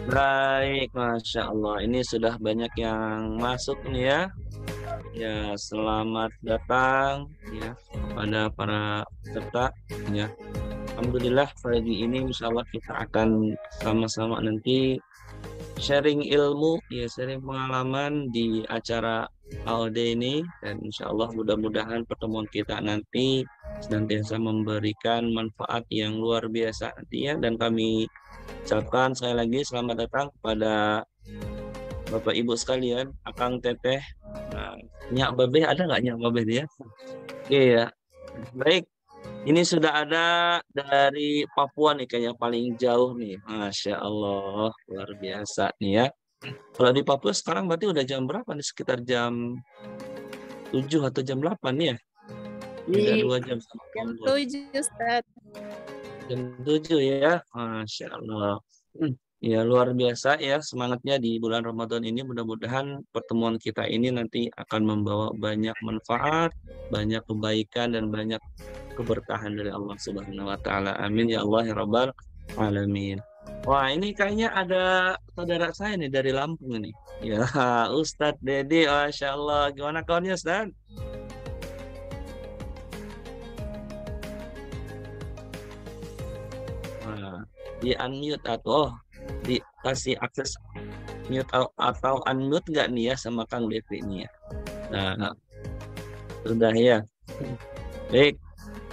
Baik, Masya Allah. Ini sudah banyak yang masuk nih ya. Ya, selamat datang ya kepada para peserta ya. Alhamdulillah pagi ini insya Allah kita akan sama-sama nanti sharing ilmu ya, sharing pengalaman di acara AOD ini, dan insya Allah mudah-mudahan pertemuan kita nanti senantiasa memberikan manfaat yang luar biasa nanti ya. Dan kami ucapkan sekali lagi selamat datang kepada Bapak Ibu sekalian, Akang Teteh. Nah, Nyak Babeh ada nggak Nyak Babeh dia? Oke ya. Baik, ini sudah ada dari Papua nih kayaknya paling jauh nih. Masya Allah, luar biasa nih ya. Kalau di Papua sekarang berarti udah jam berapa nih? Sekitar jam 7 atau jam 8 nih ya? Beda 2 jam sama Jam Lombok. 7, Ustaz. Jam 7 ya. Masya Allah. Ya luar biasa ya semangatnya di bulan Ramadan ini. Mudah-mudahan pertemuan kita ini nanti akan membawa banyak manfaat, banyak kebaikan, dan banyak keberkahan dari Allah Subhanahu wa taala. Amin ya Allah ya rabbal alamin. Wah, ini kayaknya ada saudara saya nih dari Lampung nih. Ya, Ustadz Dedi, Masya Allah. Gimana kabarnya, Ustadz? Nah, di unmute atau dikasih akses mute atau unmute nggak nih ya sama Kang Devi nih ya. Nah, sudah ya. Baik.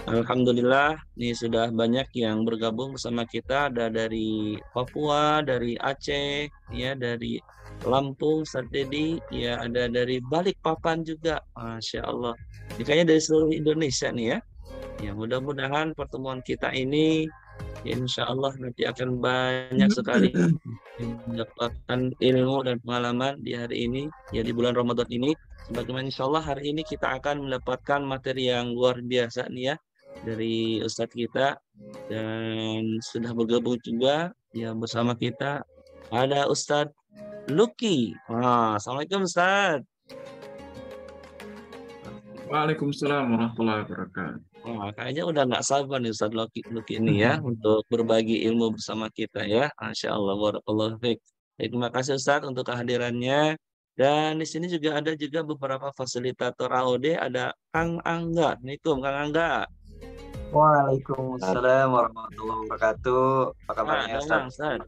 Alhamdulillah, nih sudah banyak yang bergabung bersama kita. Ada dari Papua, dari Aceh, ya, dari Lampung, Sartedi, ya, ada dari Balikpapan juga. Masya Allah. Ini kayaknya dari seluruh Indonesia nih ya. Ya, mudah-mudahan pertemuan kita ini, ya, insya Allah nanti akan banyak sekali mendapatkan ilmu dan pengalaman di hari ini, ya, di bulan Ramadan ini. Sebagaimana insya Allah hari ini kita akan mendapatkan materi yang luar biasa nih ya dari Ustadz kita, dan sudah bergabung juga ya bersama kita ada Ustadz Lucky. Assalamualaikum Ustadz. Waalaikumsalam warahmatullahi wabarakatuh. Kayaknya udah nggak sabar nih Ustadz Lucky ini ya untuk berbagi ilmu bersama kita ya. Masya Allah, barakallahu fiik. Terima kasih Ustadz untuk kehadirannya. Dan di sini juga ada juga beberapa fasilitator AOD, ada Kang Angga. Assalamualaikum Kang Angga. Waalaikumsalam warahmatullahi wabarakatuh. Apa kabarnya Ada Ustaz? Ustaz.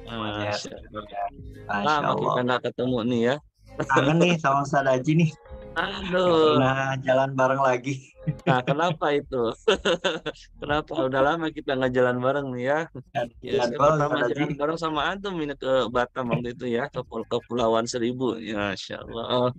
Semuanya Masya Allah. Masya Lama Allah. kita nggak ketemu nih ya. Kangen nih sama Ustaz Haji nih. Nggak Aduh. pernah jalan bareng lagi. Nah, kenapa itu? Kenapa? Udah lama kita nggak jalan bareng nih ya. Ya, saya Jadwal pertama Ustaz jalan Haji. bareng sama antum ini ke Batam waktu itu ya, ke Kepulauan Seribu. Ya, Masya Allah.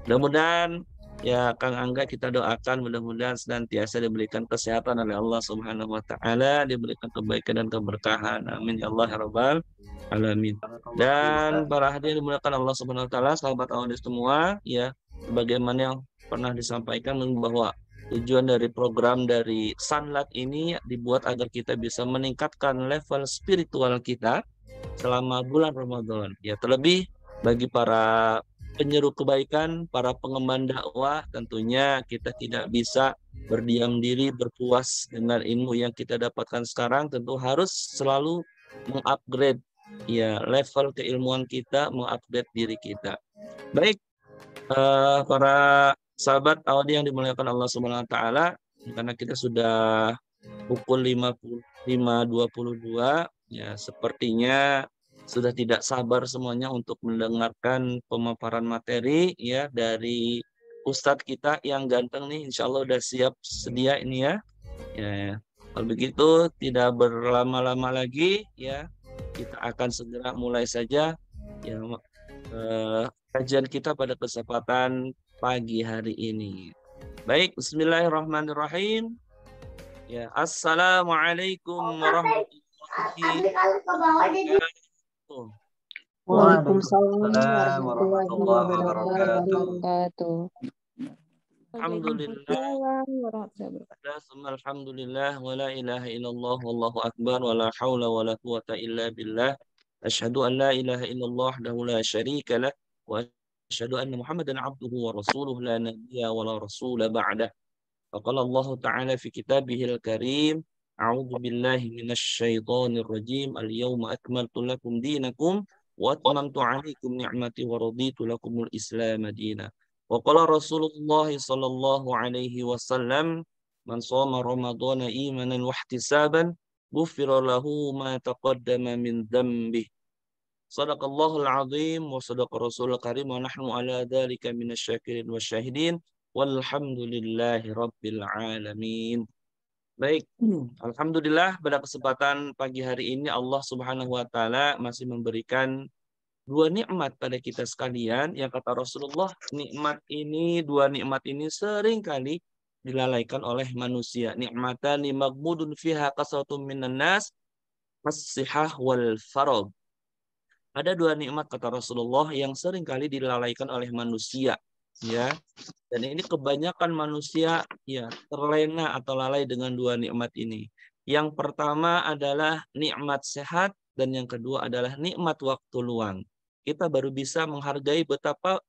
Mudah-mudahan ya Kang Angga kita doakan mudah-mudahan senantiasa diberikan kesehatan oleh Allah Subhanahu wa taala, diberikan kebaikan dan keberkahan. Amin ya Allah ya rabbal alamin. Dan para hadirin dimuliakan Allah Subhanahu wa taala, sahabat audiens semua, ya, sebagaimana yang pernah disampaikan bahwa tujuan dari program dari Sanlat ini dibuat agar kita bisa meningkatkan level spiritual kita selama bulan Ramadan. Ya, terlebih bagi para penyeru kebaikan, para pengemban dakwah, tentunya kita tidak bisa berdiam diri, berpuas dengan ilmu yang kita dapatkan sekarang. Tentu harus selalu mengupgrade ya level keilmuan kita, mengupgrade diri kita. Baik, para sahabat Audi yang dimuliakan Allah Subhanahu wa taala, karena kita sudah pukul 5.22 ya, sepertinya sudah tidak sabar semuanya untuk mendengarkan pemaparan materi ya dari Ustadz kita yang ganteng nih. Insya Allah udah siap sedia ini ya. Ya, kalau begitu tidak berlama-lama lagi ya, kita akan segera mulai saja ya kajian kita pada kesempatan pagi hari ini. Baik, bismillahirrahmanirrahim. Ya, assalamualaikum warahmatullahi wabarakatuh. Waalaikumsalam warahmatullahi wabarakatuh. Alhamdulillah. Alhamdulillah wa la ilaha illallah wallahu akbar wa la haula wa la quwata illa billah. Asyhadu an la ilaha illallah wahdahu la syarika lah wa asyhadu anna Muhammadan abduhu wa rasuluhu la nabiyya wa la rasula ba'dah. Faqala Allah Ta'ala fi kitabihil karim A'udzu billahi minasyaitonir rajim. Al-yauma akmaltu lakum dinakum wa atmamtu 'alaikum ni'mati wa raditu lakumul Islam madina. Wa qala Rasulullah sallallahu alaihi wasallam, man shoma ramadhana imanan wa ihtisaban ghufira lahu ma taqaddama min dhanbihi. Sadaqallahul azim wa sadaqa rasulul karim wa nahnu ala dzalika minasyakirin wasyahidin walhamdulillahi rabbil alamin. Baik, alhamdulillah pada kesempatan pagi hari ini Allah Subhanahu wa taala masih memberikan dua nikmat pada kita sekalian. Yang kata Rasulullah, dua nikmat ini sering kali dilalaikan oleh manusia. Nikmatani maghmudun fiha kasratun minan nas, as-sihah wal faragh. Ada dua nikmat kata Rasulullah yang sering kali dilalaikan oleh manusia, ya. Dan ini kebanyakan manusia ya terlena atau lalai dengan dua nikmat ini. Yang pertama adalah nikmat sehat dan yang kedua adalah nikmat waktu luang. Kita baru bisa menghargai betapa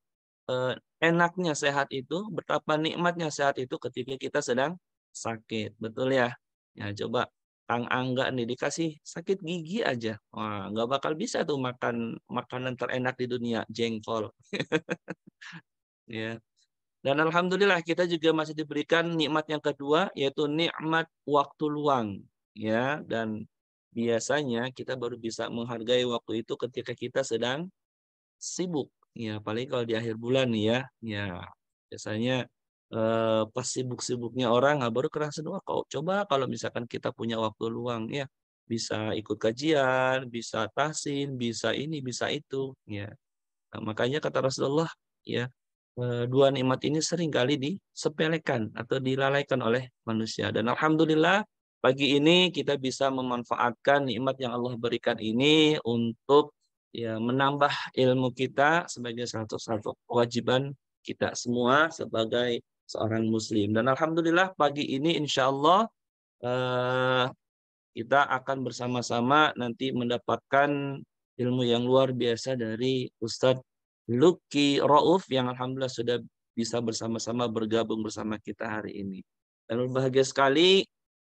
enaknya sehat itu, betapa nikmatnya sehat itu ketika kita sedang sakit. Betul ya? Ya coba Kang Angga nih dikasih sakit gigi aja. Wah, nggak bakal bisa tuh makan makanan terenak di dunia, jengkol. Ya. Dan alhamdulillah kita juga masih diberikan nikmat yang kedua yaitu nikmat waktu luang, ya. Dan biasanya kita baru bisa menghargai waktu itu ketika kita sedang sibuk. Ya, paling kalau di akhir bulan nih ya. Ya, biasanya pas sibuk-sibuknya orang baru kerasa doa kok. Coba kalau misalkan kita punya waktu luang ya, bisa ikut kajian, bisa tahsin, bisa ini, bisa itu, ya. Nah, makanya kata Rasulullah, ya, dua nikmat ini seringkali disepelekan atau dilalaikan oleh manusia. Dan alhamdulillah pagi ini kita bisa memanfaatkan nikmat yang Allah berikan ini untuk ya menambah ilmu kita sebagai satu kewajiban kita semua sebagai seorang muslim. Dan alhamdulillah pagi ini insya Allah eh, kita akan bersama-sama nanti mendapatkan ilmu yang luar biasa dari Ustadz Lucky Rauf yang alhamdulillah sudah bisa bersama-sama bergabung bersama kita hari ini. Dan berbahagia sekali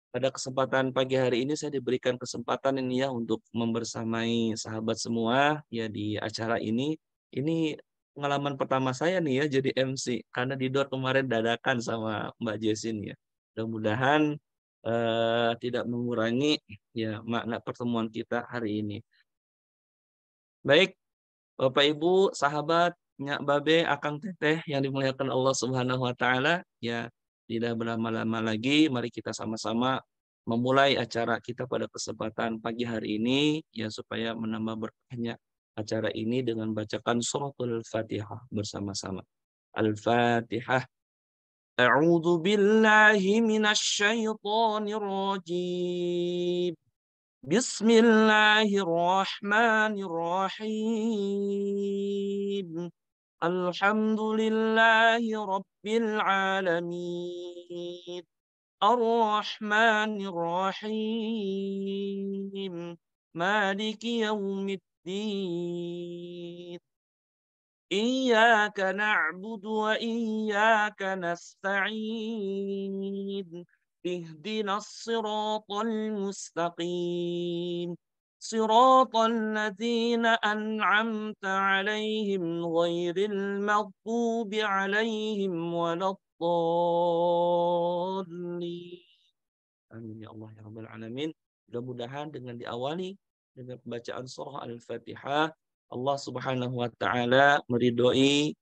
pada kesempatan pagi hari ini saya diberikan kesempatan ini ya untuk membersamai sahabat semua ya di acara ini. Ini pengalaman pertama saya nih ya jadi MC karena di Dor kemarin dadakan sama Mbak Jessin ya. Mudah-mudahan tidak mengurangi ya makna pertemuan kita hari ini. Baik, Bapak Ibu, sahabat, Nyak Babe, Akang Teteh yang dimuliakan Allah Subhanahu wa taala, ya tidak berlama-lama lagi mari kita sama-sama memulai acara kita pada kesempatan pagi hari ini ya supaya menambah berkahnya acara ini dengan bacakan suratul Fatihah bersama-sama. Al-Fatihah. A'udzu billahi minasy syaithanir rajim. Bismillahirrahmanirrahim. Alhamdulillahi rabbil alamin. Ar-Rahmanir-Rahim. Maliki yaumiddin. Iyyaka na'budu wa iyyaka nasta'in. Ihdinas siratal mustaqim. Siratal ladzina an'amta 'alaihim ghairil maghdubi 'alaihim waladdallin. Amin ya Allah ya Rabbal alamin. Mudah-mudahan dengan diawali dengan pembacaan surah Al-Fatihah, Allah Subhanahu wa taala meridhoi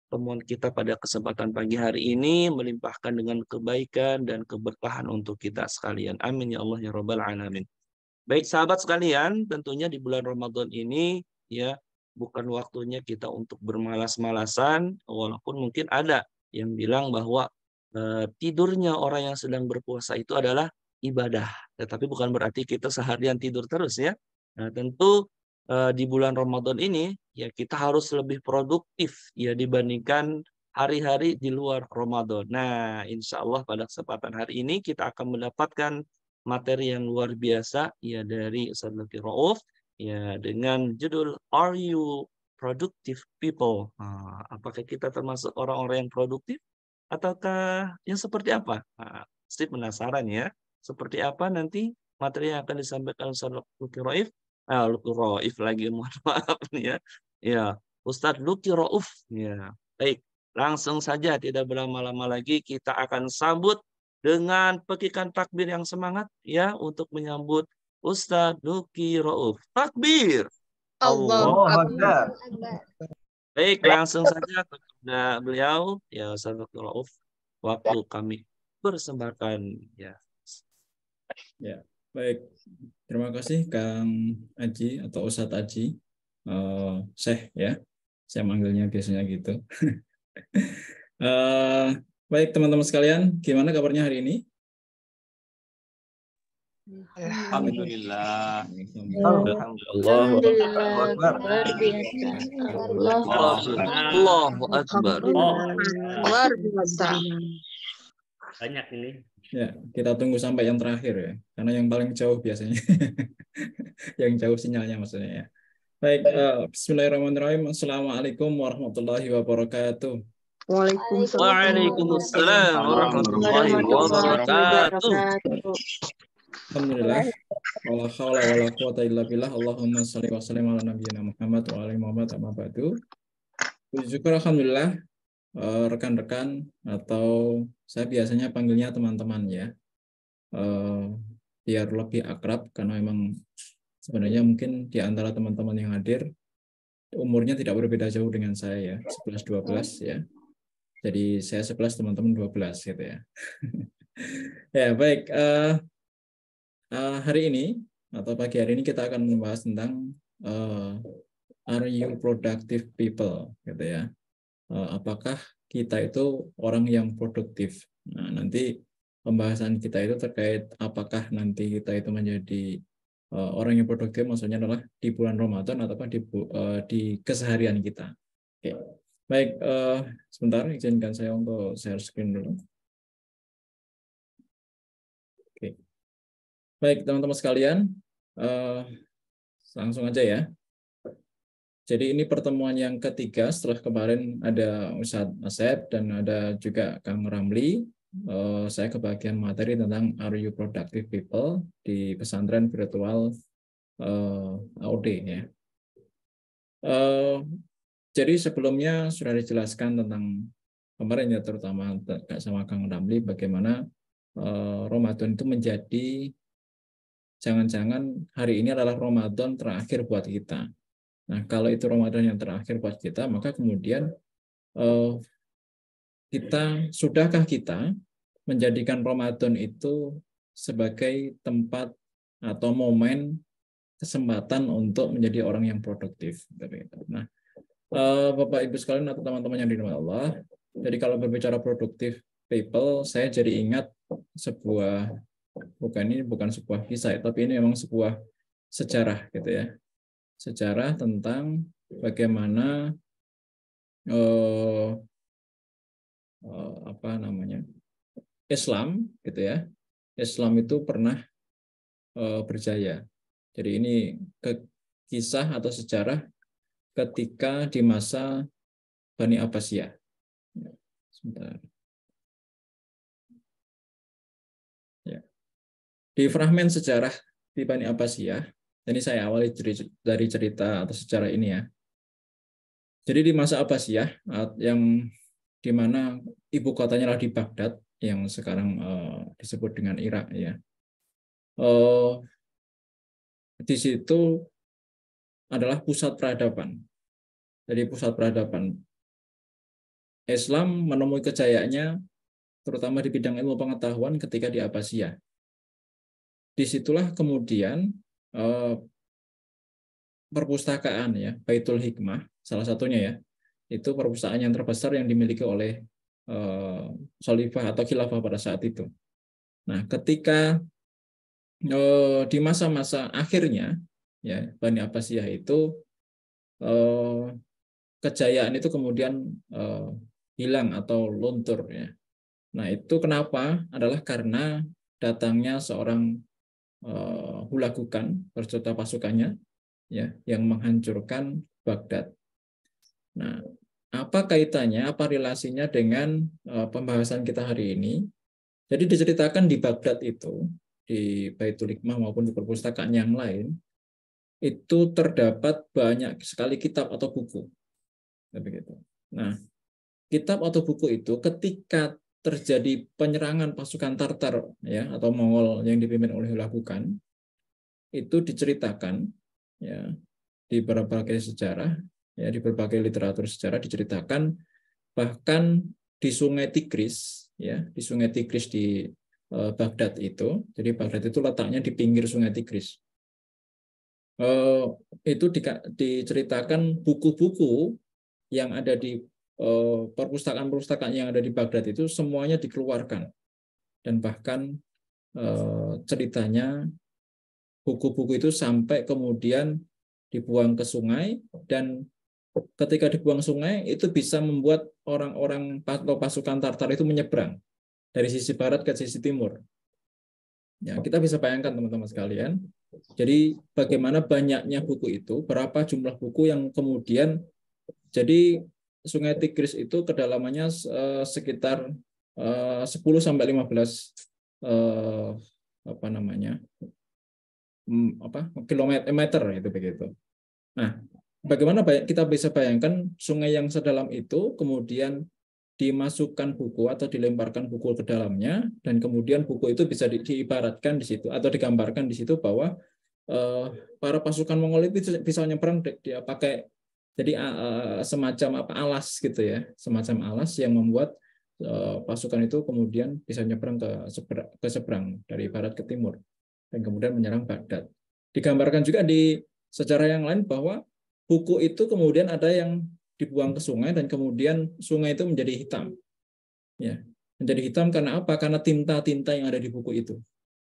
temuan kita pada kesempatan pagi hari ini, melimpahkan dengan kebaikan dan keberkahan untuk kita sekalian. Amin ya Allah ya Rabbal alamin. Baik sahabat sekalian, tentunya di bulan Ramadan ini ya bukan waktunya kita untuk bermalas-malasan, walaupun mungkin ada yang bilang bahwa tidurnya orang yang sedang berpuasa itu adalah ibadah. Tetapi bukan berarti kita seharian tidur terus ya. Nah, tentu di bulan Ramadan ini ya kita harus lebih produktif ya dibandingkan hari-hari di luar Ramadan. Nah, insya Allah pada kesempatan hari ini kita akan mendapatkan materi yang luar biasa ya dari Ustaz Lucky Rauf ya dengan judul Are You Productive People? Nah, apakah kita termasuk orang-orang yang produktif ataukah yang seperti apa? Nah, pasti penasaran ya. seperti apa nanti materi yang akan disampaikan Ustaz Luki Raif. Luki Raif lagi, mohon maaf nih ya. Ya, Ustadz Luki Rauf. Ya, baik. Langsung saja tidak berlama-lama lagi kita akan sambut dengan petikan takbir yang semangat ya untuk menyambut Ustadz Luki Rauf. Takbir. Allahu Allah. Akbar. Baik, langsung saja kepada beliau ya Ustadz Luki Rauf. Waktu kami persembahkan ya. Ya, baik. Terima kasih Kang Aji atau Ustadz Aji. Syekh ya. Saya manggilnya biasanya gitu. Baik teman-teman sekalian, gimana kabarnya hari ini? Alhamdulillah. Alhamdulillah. Allahu Akbar. Luar biasa. Banyak ini. Ya, kita tunggu sampai yang terakhir ya, karena yang paling jauh biasanya, yang jauh sinyalnya maksudnya ya. Baik, Bismillahirrahmanirrahim. Assalamualaikum warahmatullahi wabarakatuh. Waalaikumsalam warahmatullahi wabarakatuh. Alhamdulillah. Wala haula wala quwata illa billah. Allahumma shalli wa sallim ala nabiyyina Muhammad wa ali Muhammad amma ba'du. Puji syukur alhamdulillah, rekan-rekan atau saya biasanya panggilnya teman-teman ya. Biar lebih akrab karena memang sebenarnya mungkin di antara teman-teman yang hadir umurnya tidak berbeda jauh dengan saya ya, 11-12 ya. Jadi saya 11, teman-teman 12 gitu ya. Ya, baik. Hari ini atau pagi hari ini kita akan membahas tentang are you productive people gitu ya. Apakah kita itu orang yang produktif? Nah, nanti pembahasan kita itu terkait apakah nanti kita itu menjadi orang yang produktif, maksudnya adalah di bulan Ramadan ataukah di keseharian kita. Oke. Baik, sebentar izinkan saya untuk share screen dulu. Oke. Baik, teman-teman sekalian, langsung aja ya. Jadi ini pertemuan yang ketiga setelah kemarin ada Ustadz Asep dan ada juga Kang Ramli. Saya kebagian materi tentang Are You Productive People di pesantren virtual AOD ya. Jadi sebelumnya sudah dijelaskan tentang kemarin ya, terutama sama Kang Ramli bagaimana Ramadan itu menjadi jangan-jangan hari ini adalah Ramadan terakhir buat kita. Nah, kalau itu Ramadan yang terakhir buat kita, maka kemudian sudahkah kita menjadikan Ramadan itu sebagai tempat atau momen kesempatan untuk menjadi orang yang produktif. Nah, Bapak Ibu sekalian atau teman-teman yang dirahmati Allah, jadi kalau berbicara produktif people, saya jadi ingat bukan sebuah kisah, tapi ini memang sebuah sejarah gitu ya. Sejarah tentang bagaimana Islam gitu ya. Islam itu pernah berjaya. Jadi ini kisah atau sejarah ketika di masa Bani Abbasiyah. Sebentar. Ya. Di fragmen sejarah di Bani Abbasiyah, ini saya awali dari cerita atau sejarah ini ya. Jadi di masa Abbasiyah yang di mana ibu kotanya adalah di Baghdad yang sekarang disebut dengan Irak ya. Di situ adalah pusat peradaban. Jadi pusat peradaban Islam menemui kejayaannya terutama di bidang ilmu pengetahuan ketika di Abbasiyah. Disitulah kemudian perpustakaan ya, Baitul Hikmah salah satunya ya, itu perpustakaan yang terbesar yang dimiliki oleh Khalifah atau Khilafah pada saat itu. Nah, ketika di masa-masa akhirnya ya Bani Abbasiyah itu kejayaan itu kemudian hilang atau luntur ya. Nah, itu kenapa? Adalah karena datangnya seorang Hulagukan berserta pasukannya ya yang menghancurkan Baghdad. Nah, apa kaitannya, apa relasinya dengan pembahasan kita hari ini? Jadi diceritakan di Baghdad itu di Baitul Hikmah maupun di perpustakaan yang lain, itu terdapat banyak sekali kitab atau buku. Begitu. Nah, kitab atau buku itu ketika terjadi penyerangan pasukan Tartar ya atau Mongol yang dipimpin oleh Hulagu Khan, itu diceritakan ya di berbagai sejarah ya di berbagai literatur sejarah diceritakan, bahkan di Sungai Tigris ya di Sungai Tigris di Baghdad itu. Jadi Baghdad itu letaknya di pinggir Sungai Tigris. Itu diceritakan buku-buku yang ada di perpustakaan-perpustakaan yang ada di Baghdad itu semuanya dikeluarkan, dan bahkan ceritanya buku-buku itu sampai kemudian dibuang ke sungai, dan ketika dibuang sungai itu bisa membuat orang-orang atau pasukan Tartar itu menyeberang dari sisi barat ke sisi timur. Ya, kita bisa bayangkan teman-teman sekalian. Jadi bagaimana banyaknya buku itu, berapa jumlah buku yang kemudian, jadi Sungai Tigris itu kedalamannya sekitar 10 sampai 15 kilometer itu begitu. Nah, bagaimana kita bisa bayangkan sungai yang sedalam itu kemudian dimasukkan buku atau dilemparkan buku ke dalamnya, dan kemudian buku itu bisa diibaratkan di situ atau digambarkan di situ bahwa para pasukan Mongol itu bisa nyebrang dia pakai jadi semacam alas gitu ya, semacam alas yang membuat pasukan itu kemudian bisa nyebrang ke seberang dari barat ke timur dan kemudian menyerang Baghdad. Digambarkan juga di sejarah yang lain bahwa buku itu kemudian ada yang dibuang ke sungai dan kemudian sungai itu menjadi hitam. Ya, menjadi hitam karena apa? Karena tinta-tinta yang ada di buku itu.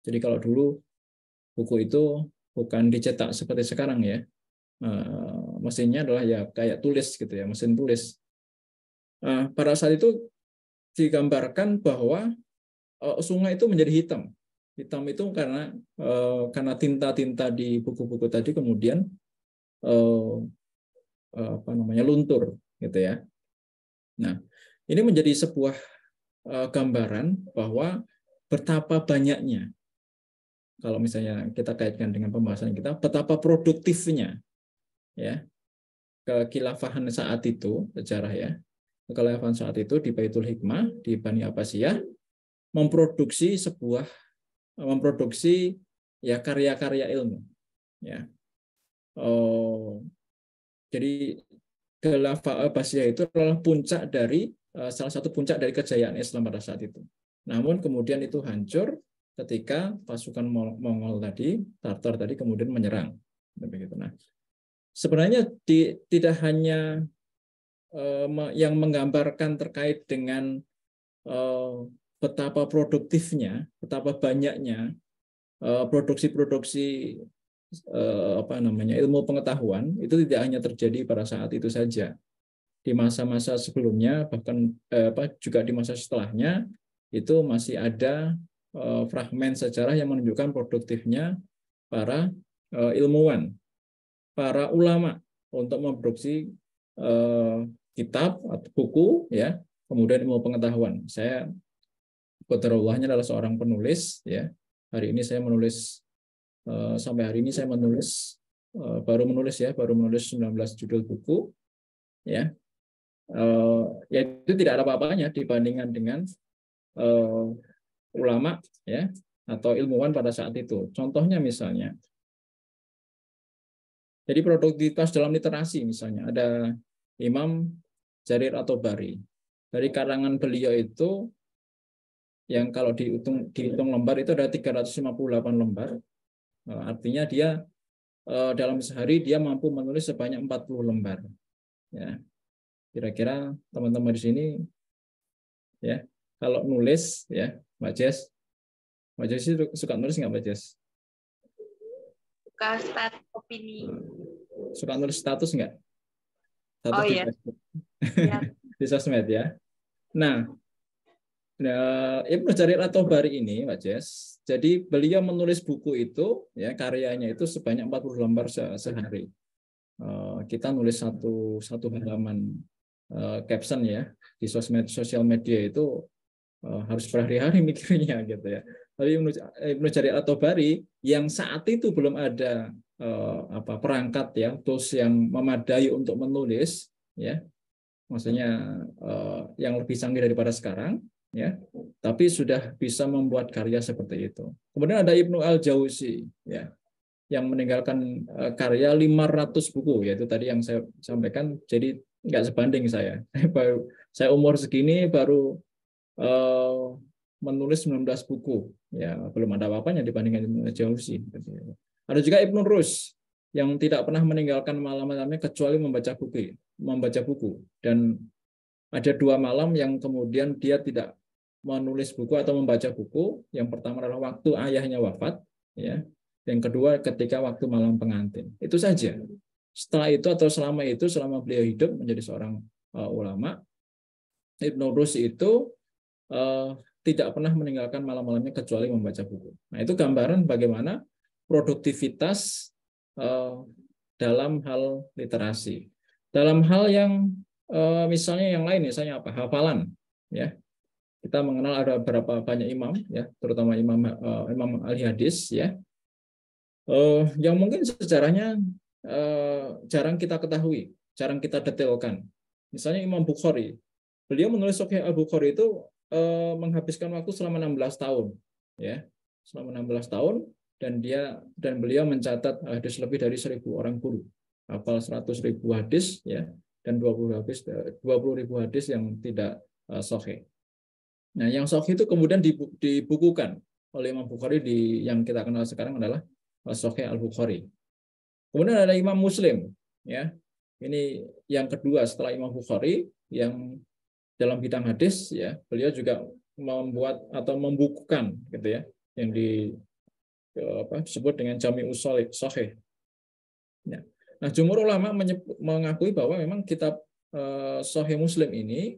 Jadi kalau dulu buku itu bukan dicetak seperti sekarang ya. Mesinnya adalah ya kayak tulis gitu ya, mesin tulis. Pada saat itu digambarkan bahwa sungai itu menjadi hitam. Hitam itu karena tinta-tinta di buku-buku tadi kemudian luntur gitu ya. Nah, ini menjadi sebuah gambaran bahwa betapa banyaknya, kalau misalnya kita kaitkan dengan pembahasan kita, betapa produktifnya ya kekhilafahan saat itu, sejarah ya, kekhilafahan saat itu di Baitul Hikmah di Bani Abbasiyah memproduksi ya karya-karya ilmu ya. Jadi Khilafah Abbasiyah itu adalah salah satu puncak dari kejayaan Islam pada saat itu. Namun kemudian itu hancur ketika pasukan Mongol tadi, Tartar tadi kemudian menyerang. Nah, sebenarnya tidak hanya yang menggambarkan terkait dengan betapa produktifnya, betapa banyaknya produksi-produksi ilmu pengetahuan itu tidak hanya terjadi pada saat itu saja. Di masa-masa sebelumnya, bahkan juga di masa setelahnya itu masih ada fragmen sejarah yang menunjukkan produktifnya para ilmuwan, para ulama untuk memproduksi kitab atau buku ya, kemudian ilmu pengetahuan. Saya qadarullahnya adalah seorang penulis ya. Hari ini saya menulis sampai hari ini saya baru menulis 19 judul buku ya. Ya itu tidak ada apa-apanya dibandingkan dengan ulama ya atau ilmuwan pada saat itu. Contohnya misalnya, jadi produktivitas dalam literasi misalnya ada Imam Jarir at-Tabari. Dari karangan beliau itu yang kalau dihitung lembar itu ada 358 lembar. Artinya dia dalam sehari dia mampu menulis sebanyak 40 lembar. Ya. Kira-kira teman-teman di sini ya, kalau nulis ya, Mbak Jess itu suka nulis nggak Mbak Jess? Suka status opini. Suka nulis status nggak? Status Oh di iya. Facebook. Ya. Di sosmed ya. Nah, Ibnu Jarir at-Tabari ini, Mbak Jess, jadi beliau menulis buku itu, ya karyanya itu sebanyak 40 lembar sehari. Kita nulis satu halaman caption ya di sosial media itu harus berhari-hari mikirnya gitu ya. Tapi Ibnu Jarir At-Tabari yang saat itu belum ada perangkat ya, tools yang memadai untuk menulis ya, maksudnya yang lebih canggih daripada sekarang ya, tapi sudah bisa membuat karya seperti itu. Kemudian ada Ibnu Al-Jauzi ya, yang meninggalkan karya 500 buku, yaitu tadi yang saya sampaikan. Jadi nggak sebanding saya. Saya umur segini baru menulis 19 buku, ya belum ada apa-apanya dibandingkan Ibnu Al-Jauzi. Ada juga Ibnu Rus yang tidak pernah meninggalkan malam-malamnya kecuali membaca buku. Dan ada 2 malam yang kemudian dia tidak menulis buku atau membaca buku. Yang pertama adalah waktu ayahnya wafat, ya. Yang kedua ketika waktu malam pengantin. Itu saja. Setelah itu atau selama beliau hidup menjadi seorang ulama, Ibnu Rus itu tidak pernah meninggalkan malam-malamnya kecuali membaca buku. Nah, itu gambaran bagaimana produktivitas dalam hal literasi. Dalam hal yang misalnya yang lain, misalnya apa? Hafalan, ya. Kita mengenal ada beberapa banyak imam, ya, terutama imam ahli hadis, ya, yang mungkin sejarahnya jarang kita ketahui, jarang kita detailkan. Misalnya Imam Bukhari, beliau menulis Sahih Al-Bukhari itu menghabiskan waktu selama 16 tahun, ya, selama 16 tahun, dan beliau mencatat hadis lebih dari 1.000 orang guru, hafal 100.000 hadis, ya, dan 20.000 hadis yang tidak sahih. Nah, yang sahih itu kemudian dibukukan oleh Imam Bukhari yang kita kenal sekarang adalah Sahih Al-Bukhari. Kemudian ada Imam Muslim, ya. Ini yang kedua setelah Imam Bukhari yang dalam bidang hadis, ya, beliau juga membuat atau membukukan gitu ya, yang disebut dengan Jami'us Shahih. Ya. Nah, jumhur ulama mengakui bahwa memang kitab Sahih Muslim ini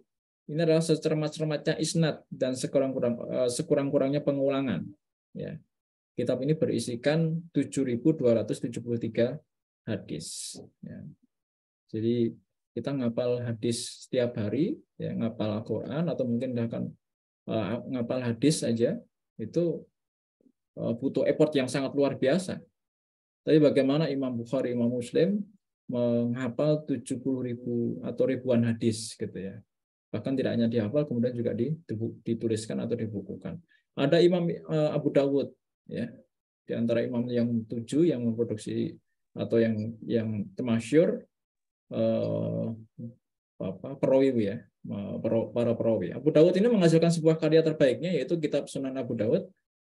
adalah secermat-cermatnya isnad dan sekurang-kurangnya pengulangan. Ya. Kitab ini berisikan 7.273 hadis. Ya. Jadi kita ngapal hadis setiap hari, ya, ngapal Al-Quran atau mungkin bahkan ngapal hadis saja itu butuh effort yang sangat luar biasa. Tapi bagaimana Imam Bukhari, Imam Muslim menghafal 70.000 atau ribuan hadis gitu ya. Bahkan tidak hanya dihafal, kemudian juga dituliskan atau dibukukan. Ada Imam Abu Dawud, ya, di antara imam yang 7 yang memproduksi atau yang termasyhur perawi, ya, para perawi. Abu Dawud ini menghasilkan sebuah karya terbaiknya yaitu kitab Sunan Abu Dawud.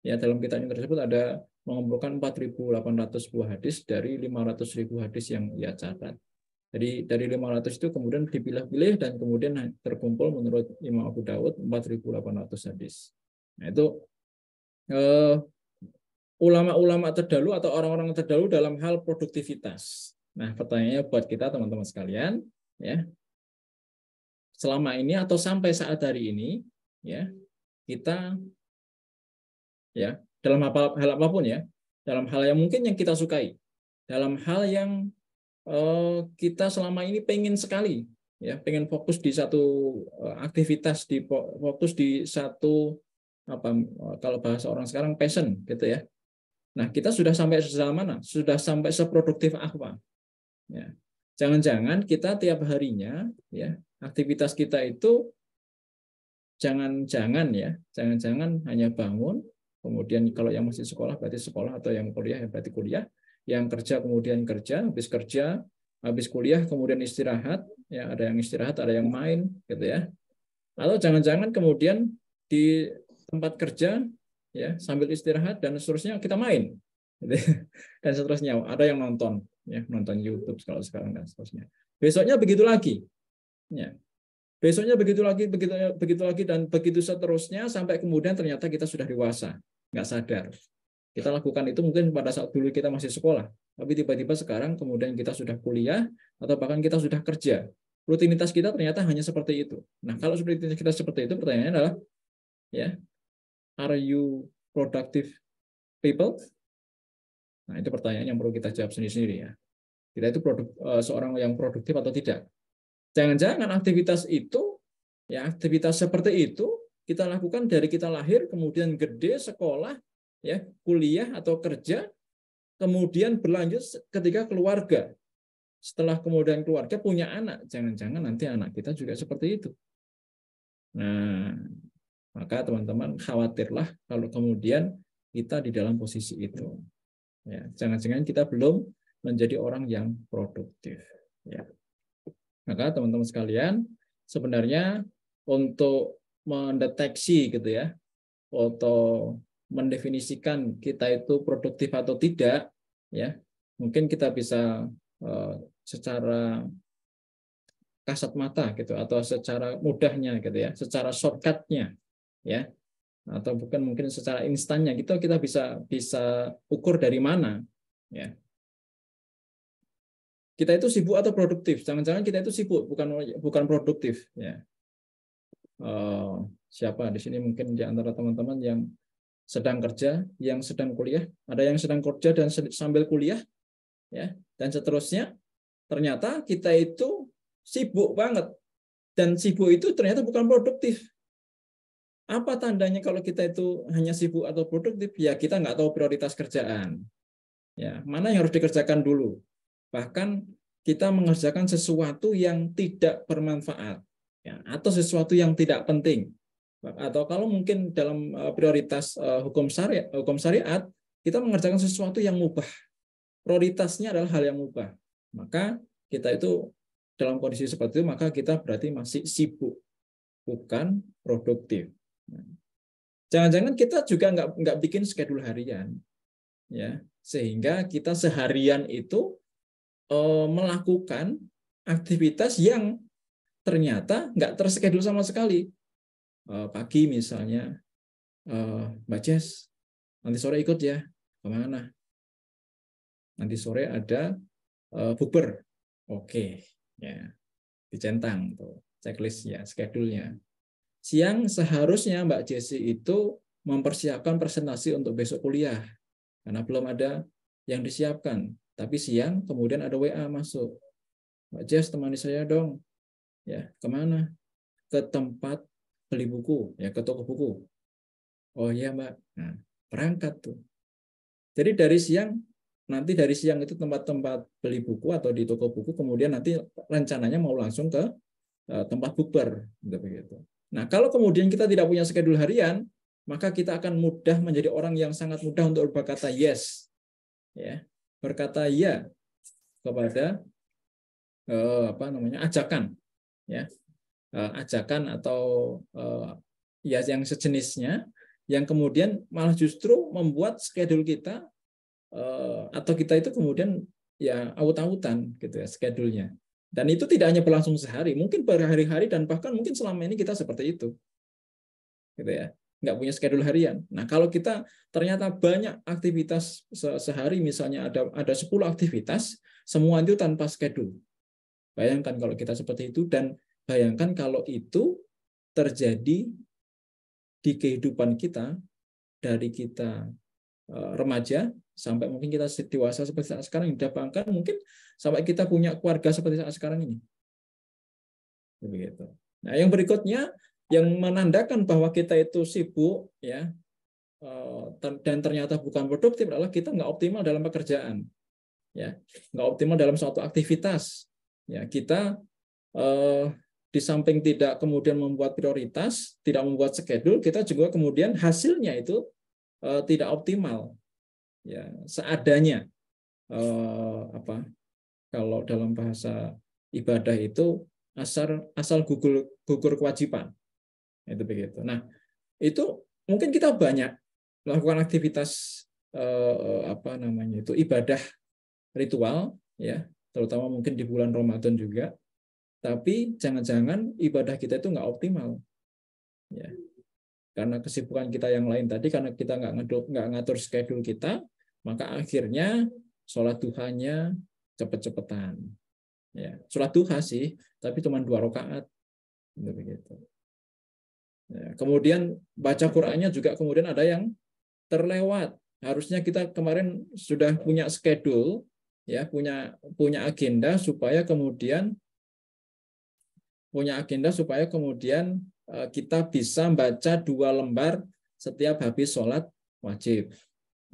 Ya, dalam kitab ini tersebut ada mengumpulkan 4.800 buah hadis dari 500.000 hadis yang ia catat. Jadi dari 500 itu kemudian dipilih-pilih dan kemudian terkumpul menurut Imam Abu Dawud 4.800 hadis. Nah, itu ulama-ulama terdahulu atau orang-orang terdahulu dalam hal produktivitas. Nah, pertanyaannya buat kita teman-teman sekalian, ya, selama ini atau sampai saat hari ini, ya, kita, ya, dalam hal apapun, ya, dalam hal yang mungkin yang kita sukai, dalam hal yang kita selama ini pengen sekali, ya, pengen fokus di satu aktivitas, fokus di satu kalau bahasa orang sekarang passion, gitu ya. Nah, kita sudah sampai sejauh mana? Sudah sampai seproduktif apa? Ya. Jangan-jangan kita tiap harinya, ya, aktivitas kita itu jangan-jangan hanya bangun, kemudian kalau yang masih sekolah berarti sekolah, atau yang kuliah berarti kuliah, yang kerja kemudian kerja, habis kuliah kemudian istirahat, ya, ada yang istirahat, ada yang main, gitu ya. Atau jangan-jangan kemudian di tempat kerja, ya, sambil istirahat dan seterusnya kita main, gitu. Dan seterusnya ada yang nonton, ya, nonton YouTube kalau sekarang dan seterusnya. Besoknya begitu lagi, ya. Besoknya begitu lagi dan begitu seterusnya sampai kemudian ternyata kita sudah dewasa, nggak sadar. Kita lakukan itu mungkin pada saat dulu kita masih sekolah, tapi tiba-tiba sekarang kemudian kita sudah kuliah atau bahkan kita sudah kerja. Rutinitas kita ternyata hanya seperti itu. Nah, kalau rutinitas kita seperti itu, pertanyaannya adalah, ya, are you productive people? Nah, itu pertanyaan yang perlu kita jawab sendiri-sendiri, ya. Kita itu seorang yang produktif atau tidak? Jangan-jangan aktivitas itu, ya, aktivitas seperti itu, kita lakukan dari kita lahir, kemudian gede, sekolah, ya, kuliah atau kerja, kemudian berlanjut ketika keluarga. Setelah kemudian keluarga punya anak, jangan-jangan nanti anak kita juga seperti itu. Nah, maka teman-teman khawatirlah kalau kemudian kita di dalam posisi itu. Ya, jangan-jangan kita belum menjadi orang yang produktif. Ya. Maka teman-teman sekalian, sebenarnya untuk mendeteksi gitu ya, atau mendefinisikan kita itu produktif atau tidak, ya, mungkin kita bisa secara kasat mata gitu, atau secara mudahnya gitu ya, secara shortcutnya, ya, atau bukan mungkin secara instannya, gitu kita bisa ukur dari mana, ya. Kita itu sibuk atau produktif? Jangan-jangan kita itu sibuk, bukan produktif, ya. Siapa di sini mungkin di antara teman-teman yang sedang kerja, yang sedang kuliah, ada yang sedang kerja dan sambil kuliah, ya, dan seterusnya. Ternyata kita itu sibuk banget, dan sibuk itu ternyata bukan produktif. Apa tandanya kalau kita itu hanya sibuk atau produktif? Ya kita nggak tahu prioritas kerjaan. Ya, mana yang harus dikerjakan dulu? Bahkan kita mengerjakan sesuatu yang tidak bermanfaat, ya, atau sesuatu yang tidak penting. Atau kalau mungkin dalam prioritas hukum syariat, kita mengerjakan sesuatu yang mubah. Prioritasnya adalah hal yang mubah. Maka kita itu dalam kondisi seperti itu, maka kita berarti masih sibuk, bukan produktif. Jangan-jangan kita juga nggak bikin schedule harian, ya, sehingga kita seharian itu melakukan aktivitas yang ternyata nggak terschedule sama sekali. Pagi misalnya, Mbak Jess, nanti sore ikut ya, kemana? Nanti sore ada bukber, oke, ya, dicentang tuh checklistnya, schedule-nya. Siang seharusnya Mbak Jessi itu mempersiapkan presentasi untuk besok kuliah, karena belum ada yang disiapkan. Tapi siang kemudian ada WA masuk, Mbak Jess temani saya dong, ya, kemana? Ke tempat beli buku, ya, ke toko buku. Oh iya Mbak, nah, berangkat tuh. Jadi dari siang itu tempat-tempat beli buku atau di toko buku, kemudian nanti rencananya mau langsung ke tempat bukber, begitu. Nah, kalau kemudian kita tidak punya schedule harian, maka kita akan mudah menjadi orang yang sangat mudah untuk berkata yes, ya, berkata ya kepada ajakan, ya, ajakan atau ya yang sejenisnya, yang kemudian malah justru membuat schedule kita atau kita itu kemudian ya aut-autan gitu ya schedule-nya. Dan itu tidak hanya berlangsung sehari, mungkin berhari-hari, dan bahkan mungkin selama ini kita seperti itu, gitu ya, nggak punya schedule harian. Nah, kalau kita ternyata banyak aktivitas sehari, misalnya ada 10 aktivitas, semua itu tanpa schedule. Bayangkan kalau kita seperti itu, dan bayangkan kalau itu terjadi di kehidupan kita dari kita remaja sampai mungkin kita dewasa seperti saat sekarang, bahkan mungkin sampai kita punya keluarga seperti saat sekarang ini. Begitu. Nah, yang berikutnya yang menandakan bahwa kita itu sibuk, ya, dan ternyata bukan produktif adalah kita nggak optimal dalam pekerjaan, ya, nggak optimal dalam suatu aktivitas. Ya, kita di samping tidak kemudian membuat prioritas, tidak membuat schedule, kita juga kemudian hasilnya itu tidak optimal. Ya, seadanya, kalau dalam bahasa ibadah itu asal gugur kewajiban, itu begitu. Nah, itu mungkin kita banyak melakukan aktivitas ibadah ritual, ya, terutama mungkin di bulan Ramadan juga, tapi jangan-jangan ibadah kita itu nggak optimal, ya, karena kesibukan kita yang lain tadi, karena kita nggak ngatur schedule kita, maka akhirnya sholat duhanya cepet-cepetan. Ya, sholat duha sih, tapi cuma 2 rakaat. Begitu. Ya, kemudian baca Qur'annya juga kemudian ada yang terlewat. Harusnya kita kemarin sudah punya schedule, ya, punya agenda supaya kemudian punya agenda supaya kemudian kita bisa baca 2 lembar setiap habis sholat wajib.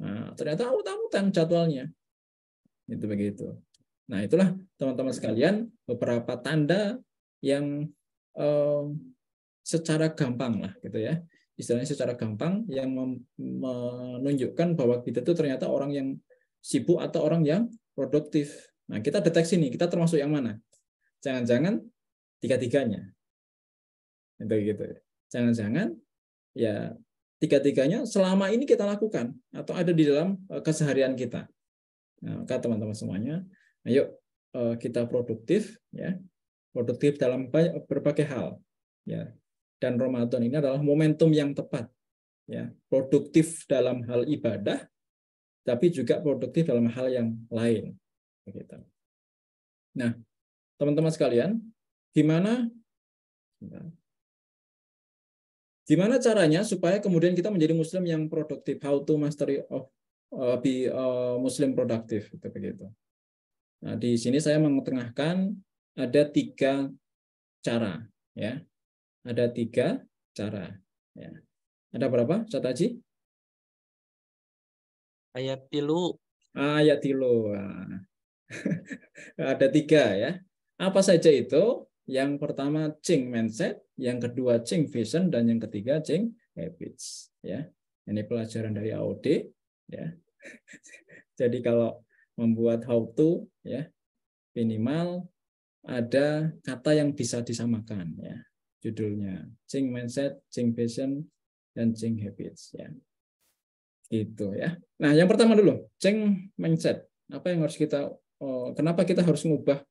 Nah, ternyata utang jadwalnya. Itu begitu. Nah, itulah teman-teman sekalian beberapa tanda yang secara gampang lah gitu ya. Istilahnya secara gampang yang menunjukkan bahwa kita itu ternyata orang yang sibuk atau orang yang produktif. Nah, kita deteksi nih, kita termasuk yang mana? Jangan-jangan tiga-tiganya. Itu gitu. Jangan-jangan ya tiga-tiganya selama ini kita lakukan atau ada di dalam keseharian kita. Nah, maka teman-teman semuanya, ayo kita produktif ya. Produktif dalam berbagai hal ya. Dan Ramadan ini adalah momentum yang tepat ya. Produktif dalam hal ibadah tapi juga produktif dalam hal yang lain begitu. Nah, teman-teman sekalian, gimana caranya supaya kemudian kita menjadi muslim yang produktif? How to mastery of be muslim productive itu begitu. Nah, di sini saya mengetengahkan ada 3 cara ya. Ada 3 cara ya. Ada berapa? Ustaz Haji? Ayat tilu. Ayat tilu. Ada 3 ya. Apa saja itu? Yang pertama change mindset, yang kedua change vision, dan yang ketiga change habits ya. Ini pelajaran dari AOD ya. Jadi kalau membuat how to ya, minimal ada kata yang bisa disamakan ya. Judulnya change mindset, change vision, dan change habits ya. Gitu ya. Nah, yang pertama dulu, change mindset. Apa yang harus kita kenapa kita harus mengubah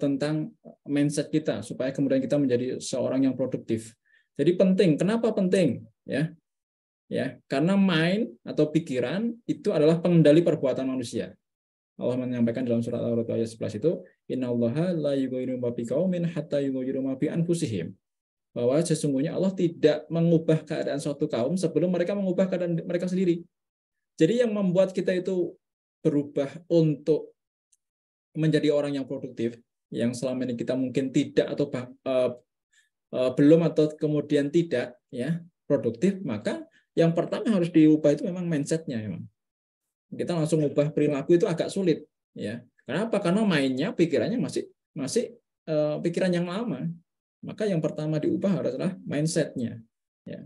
tentang mindset kita supaya kemudian kita menjadi seorang yang produktif. Jadi penting. Kenapa penting? Ya, karena mind atau pikiran itu adalah pengendali perbuatan manusia. Allah menyampaikan dalam surat Al-A'raf ayat 11 itu, innallaha la yughayyiru ma biqaumin hatta yughayyiru ma bi anfusihim. Bahwa sesungguhnya Allah tidak mengubah keadaan suatu kaum sebelum mereka mengubah keadaan mereka sendiri. Jadi yang membuat kita itu berubah untuk menjadi orang yang produktif, yang selama ini kita mungkin tidak atau belum atau kemudian tidak ya produktif, maka yang pertama harus diubah itu memang mindsetnya memang. Kita langsung ubah perilaku itu agak sulit ya. Kenapa? Karena mainnya pikirannya masih pikiran yang lama. Maka yang pertama diubah adalah mindsetnya ya.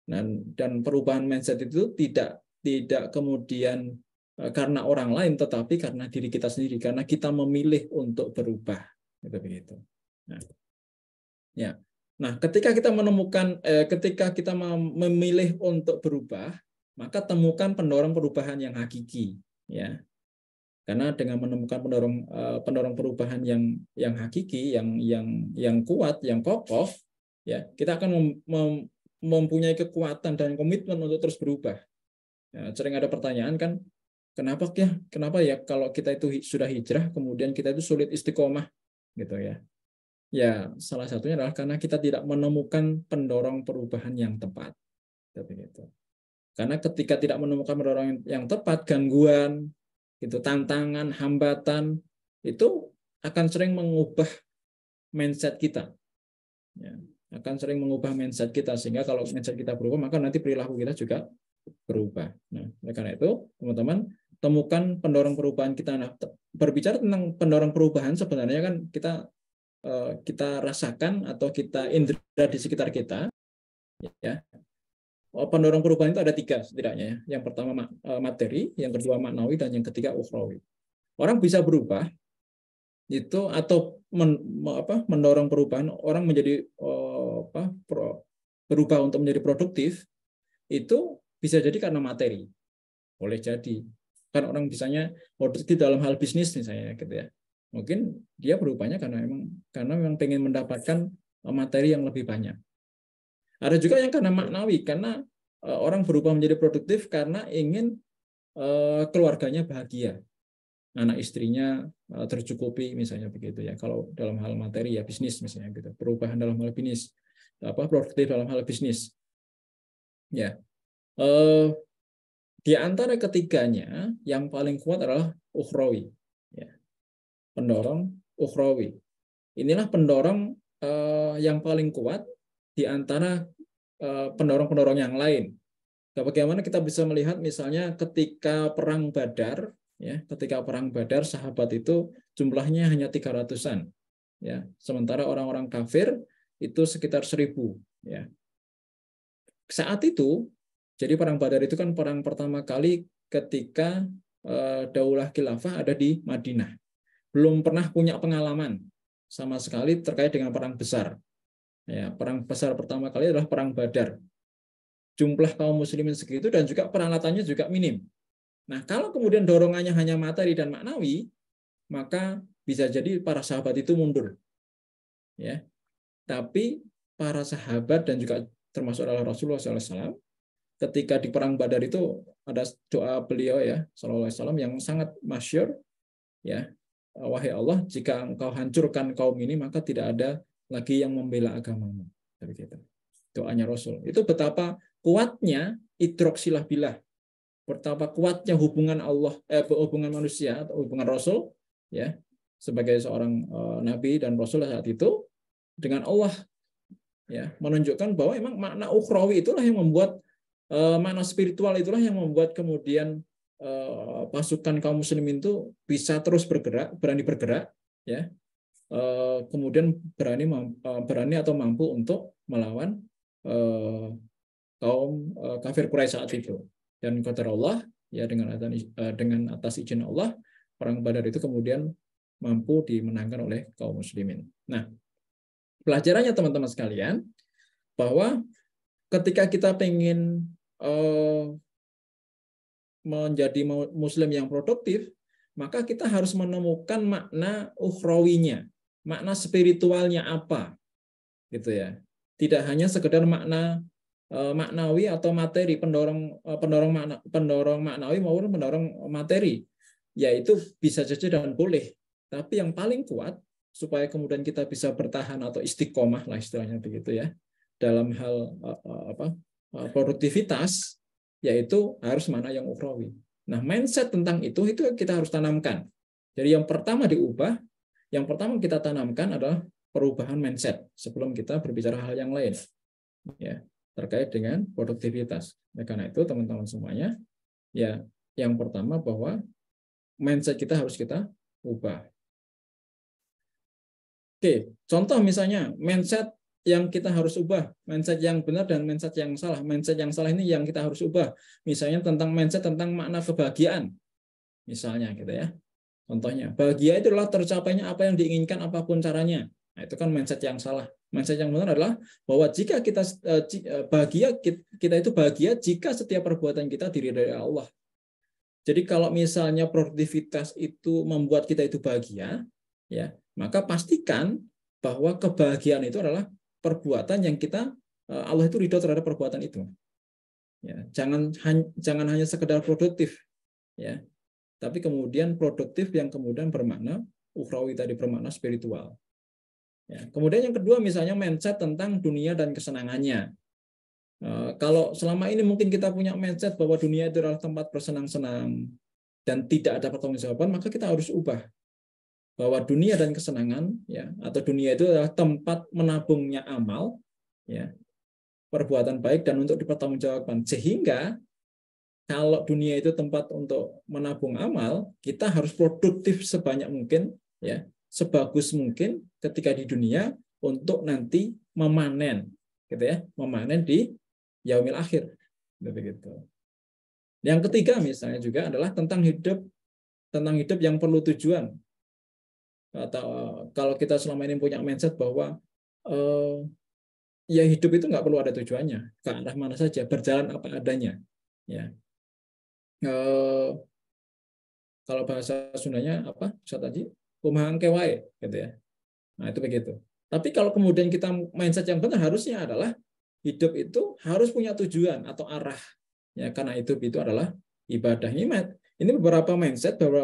Dan perubahan mindset itu tidak kemudian karena orang lain, tetapi karena diri kita sendiri, karena kita memilih untuk berubah gitu begitu. Nah, ketika kita memilih untuk berubah, maka temukan pendorong perubahan yang hakiki ya. Karena dengan menemukan pendorong perubahan yang hakiki, yang kuat, yang kokoh ya, kita akan mempunyai kekuatan dan komitmen untuk terus berubah. Ya, sering ada pertanyaan kan, kenapa ya kalau kita itu sudah hijrah kemudian kita itu sulit istiqomah gitu ya. Ya, salah satunya adalah karena kita tidak menemukan pendorong perubahan yang tepat. Gitu. Karena ketika tidak menemukan pendorong yang tepat, gangguan, itu tantangan, hambatan itu akan sering mengubah mindset kita. Ya, akan sering mengubah mindset kita sehingga kalau mindset kita berubah maka nanti perilaku kita juga berubah. Nah, oleh karena itu, teman-teman, temukan pendorong perubahan kita. Nah, berbicara tentang pendorong perubahan sebenarnya kan kita rasakan atau kita indera di sekitar kita ya. Pendorong perubahan itu ada 3 setidaknya ya. Yang pertama materi, yang kedua maknawi, dan yang ketiga ukhrawi. Orang bisa berubah itu atau mendorong perubahan, orang menjadi berubah untuk menjadi produktif itu bisa jadi karena materi. Boleh jadi. Kan orang misalnya produktif dalam hal bisnis misalnya gitu ya. Mungkin dia berubahnya karena memang pengen mendapatkan materi yang lebih banyak. Ada juga yang karena maknawi, karena orang berubah menjadi produktif karena ingin keluarganya bahagia, anak istrinya tercukupi misalnya begitu ya. Kalau dalam hal materi ya bisnis misalnya gitu, perubahan dalam hal bisnis, produktif dalam hal bisnis. Ya, di antara ketiganya yang paling kuat adalah ukhrawi, ya. Pendorong ukhrawi. Inilah pendorong yang paling kuat di antara pendorong-pendorong yang lain. Nah, bagaimana kita bisa melihat misalnya ketika perang Badar, ya, ketika perang Badar sahabat itu jumlahnya hanya 300-an, ya, sementara orang-orang kafir itu sekitar 1.000, ya. Saat itu, jadi perang Badar itu kan perang pertama kali ketika Daulah Khilafah ada di Madinah. Belum pernah punya pengalaman sama sekali terkait dengan perang besar. Ya, perang besar pertama kali adalah perang Badar. Jumlah kaum muslimin segitu dan juga peralatannya juga minim. Nah, kalau kemudian dorongannya hanya materi dan maknawi, maka bisa jadi para sahabat itu mundur. Ya. Tapi para sahabat dan juga termasuk adalah Rasulullah SAW, ketika di perang Badar itu ada doa beliau ya, Sallallahu Alaihi Wasallam yang sangat masyhur, ya, wahai Allah, jika engkau hancurkan kaum ini, maka tidak ada lagi yang membela agamamu. Doanya Rasul. Itu betapa kuatnya idroksilah billah, betapa kuatnya hubungan Allah, hubungan manusia atau hubungan Rasul, ya, sebagai seorang nabi dan Rasul saat itu dengan Allah, ya, menunjukkan bahwa memang makna ukhrawi itulah yang membuat makna spiritual itulah yang membuat kemudian pasukan kaum muslimin itu bisa terus bergerak, berani bergerak, ya, kemudian berani atau mampu untuk melawan kaum kafir Quraisy saat itu. Dan qadar Allah, ya, dengan atas izin Allah, perang Badar itu kemudian mampu dimenangkan oleh kaum muslimin. Nah, pelajarannya teman-teman sekalian, bahwa ketika kita pengen menjadi muslim yang produktif, maka kita harus menemukan makna ukhrawinya, makna spiritualnya apa, gitu ya. Tidak hanya sekedar makna maknawi atau materi, pendorong maknawi maupun pendorong materi, yaitu bisa saja dan boleh. Tapi yang paling kuat supaya kemudian kita bisa bertahan atau istiqomah lah istilahnya begitu ya, dalam hal produktivitas, yaitu harus makna yang ukhrawi. Nah, mindset tentang itu kita harus tanamkan. Jadi yang pertama kita tanamkan adalah perubahan mindset sebelum kita berbicara hal yang lain, ya, terkait dengan produktivitas. Nah, karena itu teman-teman semuanya, ya, yang pertama bahwa mindset kita harus kita ubah. Oke, contoh misalnya mindset yang kita harus ubah, mindset yang benar dan mindset yang salah. Mindset yang salah ini yang kita harus ubah. Misalnya tentang mindset tentang makna kebahagiaan. Misalnya gitu ya. Contohnya, bahagia itu adalah tercapainya apa yang diinginkan apapun caranya. Nah, itu kan mindset yang salah. Mindset yang benar adalah bahwa jika kita bahagia, kita itu bahagia jika setiap perbuatan kita diridhai Allah. Jadi kalau misalnya produktivitas itu membuat kita itu bahagia, ya, maka pastikan bahwa kebahagiaan itu adalah perbuatan yang kita Allah itu ridho terhadap perbuatan itu. Ya, jangan hanya sekedar produktif, ya, tapi kemudian produktif yang kemudian bermakna ukhrawi tadi, bermakna spiritual. Ya, kemudian yang kedua misalnya mindset tentang dunia dan kesenangannya. Kalau selama ini mungkin kita punya mindset bahwa dunia itu adalah tempat bersenang-senang dan tidak ada pertanggungjawaban, maka kita harus ubah bahwa dunia dan kesenangan, ya, atau dunia itu adalah tempat menabungnya amal, ya, perbuatan baik dan untuk dipertanggungjawabkan. Sehingga kalau dunia itu tempat untuk menabung amal, kita harus produktif sebanyak mungkin, ya, sebagus mungkin ketika di dunia untuk nanti memanen, gitu ya, memanen di yaumil akhir, gitu. Yang ketiga misalnya juga adalah tentang hidup yang perlu tujuan. Atau kalau kita selama ini punya mindset bahwa ya hidup itu nggak perlu ada tujuannya, ke arah mana saja, berjalan apa adanya, ya. Kalau bahasa Sundanya apa tadi, kumaha engke wae, gitu ya. Nah, itu begitu. Tapi kalau kemudian kita mindset yang benar harusnya adalah hidup itu harus punya tujuan atau arah, ya, karena hidup itu adalah ibadah. Ini beberapa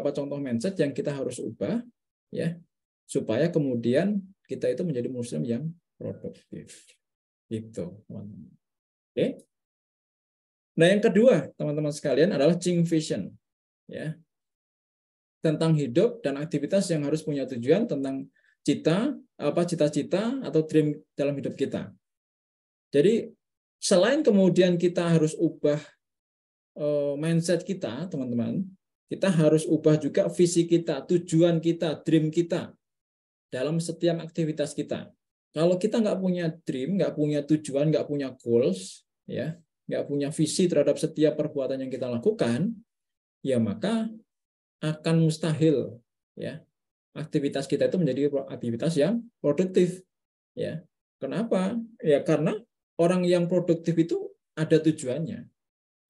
contoh mindset yang kita harus ubah, ya, supaya kemudian kita itu menjadi muslim yang produktif. Itu, teman-teman. Oke. Nah, yang kedua, teman-teman sekalian, adalah Ching Vision, ya. Tentang hidup dan aktivitas yang harus punya tujuan, tentang cita-cita atau dream dalam hidup kita. Jadi selain kemudian kita harus ubah mindset kita, teman-teman, kita harus ubah juga visi kita, tujuan kita, dream kita dalam setiap aktivitas kita. Kalau kita nggak punya dream, nggak punya tujuan, nggak punya goals, ya, nggak punya visi terhadap setiap perbuatan yang kita lakukan, ya maka akan mustahil, ya, aktivitas kita itu menjadi aktivitas yang produktif, ya. Kenapa? Ya karena orang yang produktif itu ada tujuannya.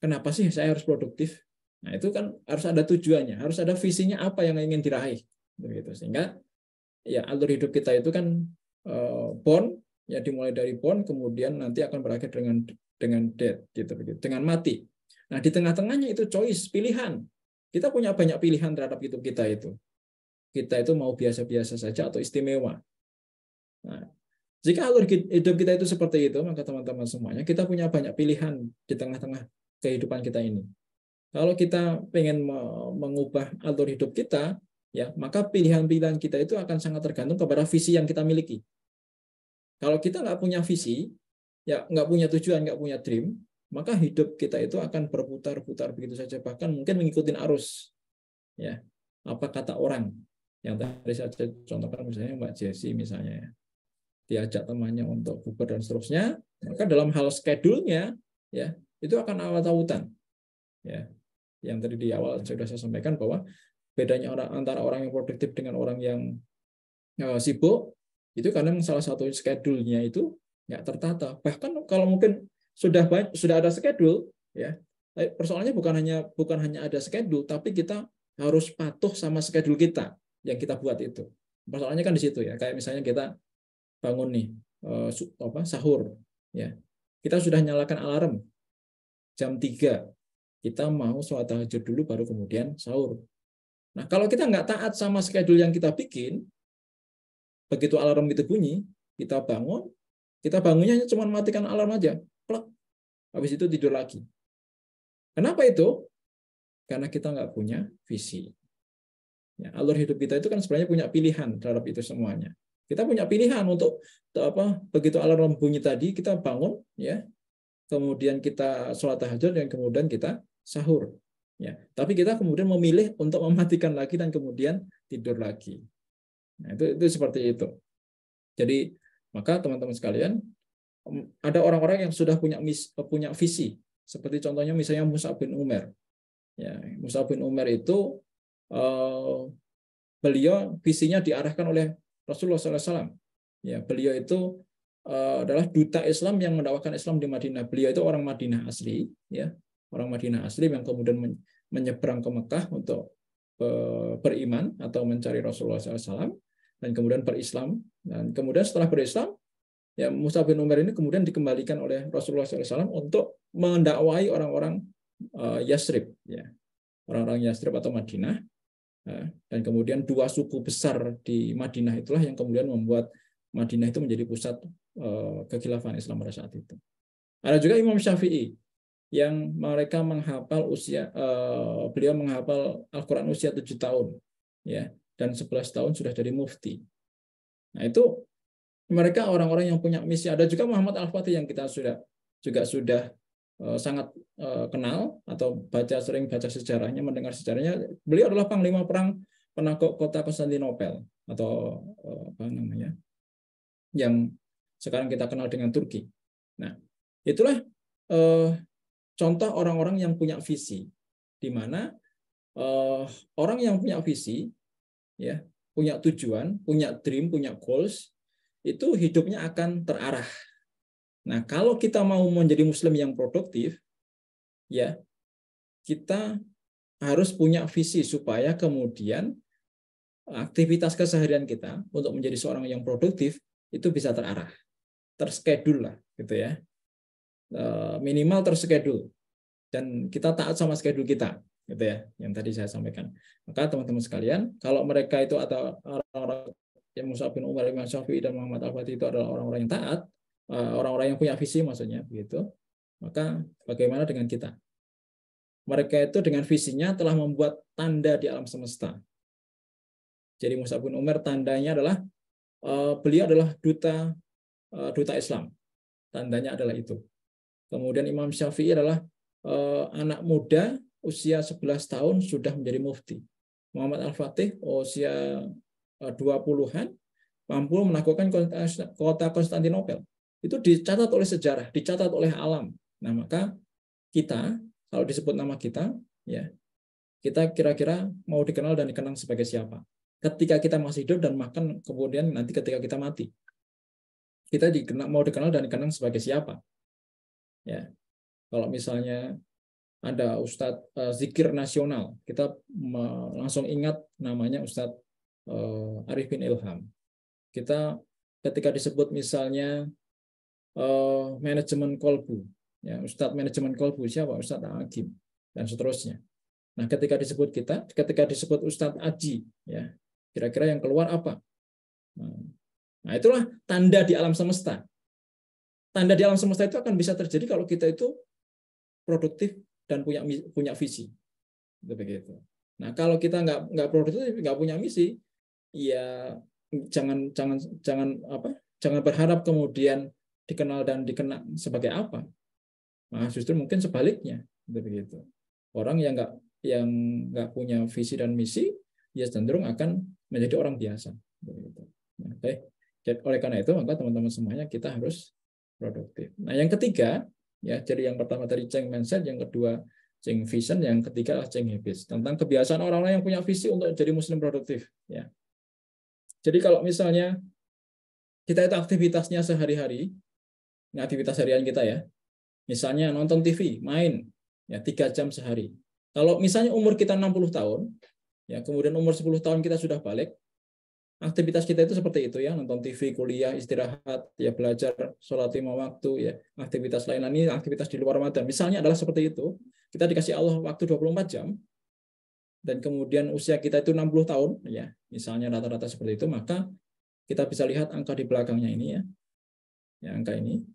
Kenapa sih saya harus produktif? Nah, itu kan harus ada tujuannya, harus ada visinya apa yang ingin diraih, begitu. Sehingga ya alur hidup kita itu kan born, ya dimulai dari born, kemudian nanti akan berakhir dengan death, gitu, begitu, dengan mati. Nah, di tengah-tengahnya itu choice, pilihan. Kita punya banyak pilihan terhadap hidup kita itu. Kita itu mau biasa-biasa saja atau istimewa. Nah, jika alur hidup kita itu seperti itu, maka teman-teman semuanya, kita punya banyak pilihan di tengah-tengah kehidupan kita ini. Kalau kita pengen mengubah alur hidup kita, ya, maka pilihan-pilihan kita itu akan sangat tergantung kepada visi yang kita miliki. Kalau kita nggak punya visi, ya nggak punya tujuan, nggak punya dream, maka hidup kita itu akan berputar-putar begitu saja, bahkan mungkin mengikuti arus. Ya, apa kata orang yang tadi saya contohkan, misalnya Mbak Jessi misalnya, ya, diajak temannya untuk bubar dan seterusnya, maka dalam hal schedule-nya, ya, itu akan awal-awutan. Ya, yang tadi di awal sudah saya sampaikan bahwa bedanya antara orang yang produktif dengan orang yang sibuk itu karena salah satu schedule-nya itu nggak tertata. Bahkan kalau mungkin sudah ada schedule, ya, persoalannya bukan hanya ada schedule, tapi kita harus patuh sama schedule kita yang kita buat itu. Persoalannya kan di situ, ya. Kayak misalnya kita bangun nih sahur, ya. Kita sudah nyalakan alarm jam 3. Kita mau sholat tahajud dulu baru kemudian sahur. Nah, kalau kita nggak taat sama schedule yang kita bikin, begitu alarm itu bunyi, kita bangunnya cuma matikan alarm aja, plak, habis itu tidur lagi. Kenapa itu? Karena kita nggak punya visi. Ya, alur hidup kita itu kan sebenarnya punya pilihan terhadap itu semuanya. Kita punya pilihan untuk begitu alarm bunyi tadi, kita bangun, ya, kemudian kita sholat tahajud, dan kemudian kita sahur. Ya, tapi kita kemudian memilih untuk mematikan lagi dan kemudian tidur lagi. Nah, itu seperti itu. Jadi maka teman-teman sekalian, ada orang-orang yang sudah punya visi, seperti contohnya misalnya Mus'ab bin Umair. Ya, Mus'ab bin Umair itu beliau visinya diarahkan oleh Rasulullah SAW. Ya, beliau itu adalah duta Islam yang mendakwahkan Islam di Madinah. Beliau itu orang Madinah asli, ya. Orang Madinah asli yang kemudian menyeberang ke Mekah untuk beriman atau mencari Rasulullah SAW, dan kemudian berislam. Dan kemudian setelah berislam, ya, Mus'ab bin Umair ini kemudian dikembalikan oleh Rasulullah SAW untuk mendakwai orang-orang Yasrib, ya, orang-orang Yasrib atau Madinah. Dan kemudian dua suku besar di Madinah itulah yang kemudian membuat Madinah itu menjadi pusat kekhilafan Islam pada saat itu. Ada juga Imam Syafi'i yang mereka menghafal beliau menghafal Al-Quran usia 7 tahun, ya, dan 11 tahun sudah jadi mufti. Nah, itu mereka orang-orang yang punya misi. Ada juga Muhammad Al-Fatih yang kita sudah sangat kenal atau sering baca sejarahnya, mendengar sejarahnya. Beliau adalah panglima perang penakluk kota Konstantinopel atau apa namanya, yang sekarang kita kenal dengan Turki. Nah, itulah contoh orang-orang yang punya visi, di mana orang yang punya visi, ya, punya tujuan, punya dream, punya goals, itu hidupnya akan terarah. Nah, kalau kita mau menjadi Muslim yang produktif, ya, kita harus punya visi supaya kemudian aktivitas keseharian kita untuk menjadi seorang yang produktif itu bisa terarah, terschedule lah, gitu ya. Minimal terschedule, dan kita taat sama schedule kita, gitu ya, yang tadi saya sampaikan. Maka teman-teman sekalian, kalau mereka itu atau orang-orang yang Mus'ab bin Umair, Imam Syafi'i, dan Muhammad Al-Fatih itu adalah orang-orang yang taat, orang-orang yang punya visi maksudnya, begitu. Maka bagaimana dengan kita? Mereka itu dengan visinya telah membuat tanda di alam semesta. Jadi Mus'ab bin Umair tandanya adalah beliau adalah duta Islam. Tandanya adalah itu. Kemudian Imam Syafi'i adalah anak muda usia 11 tahun sudah menjadi mufti. Muhammad Al-Fatih usia 20-an mampu menaklukkan kota Konstantinopel. Itu dicatat oleh sejarah, dicatat oleh alam. Nah, maka kita, kalau disebut nama kita, ya, kita kira-kira mau dikenal dan dikenang sebagai siapa? Ketika kita masih hidup dan makan, kemudian nanti ketika kita mati. Kita mau dikenal dan dikenang sebagai siapa? Ya. Kalau misalnya ada Ustadz zikir nasional, kita langsung ingat namanya Ustadz Arifin Ilham. Kita ketika disebut misalnya manajemen kolbu, ya, Ustadz manajemen kolbu siapa? Ustadz Agim dan seterusnya. Nah, ketika disebut Ustadz Aji, ya, kira-kira yang keluar apa? Nah, itulah tanda di alam semesta. Tanda di alam semesta itu akan bisa terjadi kalau kita itu produktif dan punya visi. Begitu. Nah, kalau kita nggak produktif, nggak punya misi, ya jangan berharap kemudian dikenal dan dikenang sebagai apa. Nah, justru mungkin sebaliknya, begitu. Orang yang nggak punya visi dan misi, ya cenderung akan menjadi orang biasa. Begitu. Nah, oleh karena itu, maka teman-teman semuanya kita harus produktif. Nah, yang ketiga, ya, jadi yang pertama tadi Cheng mindset, yang kedua Cheng vision, yang ketiga adalah Cheng habits. Tentang kebiasaan orang-orang yang punya visi untuk jadi muslim produktif. Ya. Jadi kalau misalnya kita itu aktivitasnya sehari-hari, ini aktivitas harian kita ya, misalnya nonton TV, main, ya 3 jam sehari. Kalau misalnya umur kita 60 tahun, ya kemudian umur 10 tahun kita sudah balik, aktivitas kita itu seperti itu ya, nonton TV, kuliah, istirahat, ya belajar, sholat 5 waktu, ya aktivitas lain. Ini aktivitas di luar Ramadan. Misalnya adalah seperti itu, kita dikasih Allah waktu 24 jam, dan kemudian usia kita itu 60 tahun, ya misalnya rata-rata seperti itu, maka kita bisa lihat angka di belakangnya ini ya angka ini.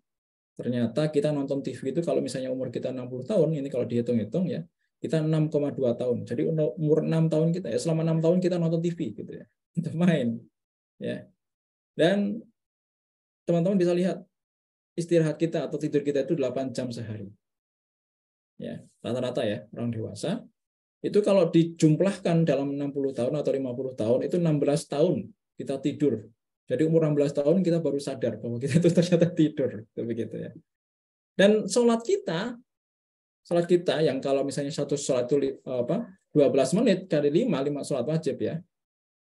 Ternyata kita nonton TV itu kalau misalnya umur kita 60 tahun, ini kalau dihitung-hitung ya, kita 6,2 tahun. Jadi umur 6 tahun kita, ya selama 6 tahun kita nonton TV gitu ya. Kita main, ya. Dan teman-teman bisa lihat istirahat kita atau tidur kita itu 8 jam sehari. Ya, rata-rata ya, orang dewasa. Itu kalau dijumlahkan dalam 60 tahun atau 50 tahun, itu 16 tahun kita tidur. Jadi umur 16 tahun kita baru sadar bahwa kita itu ternyata tidur. Begitu ya. Dan sholat kita yang kalau misalnya satu sholat itu 12 menit kali 5 sholat wajib ya,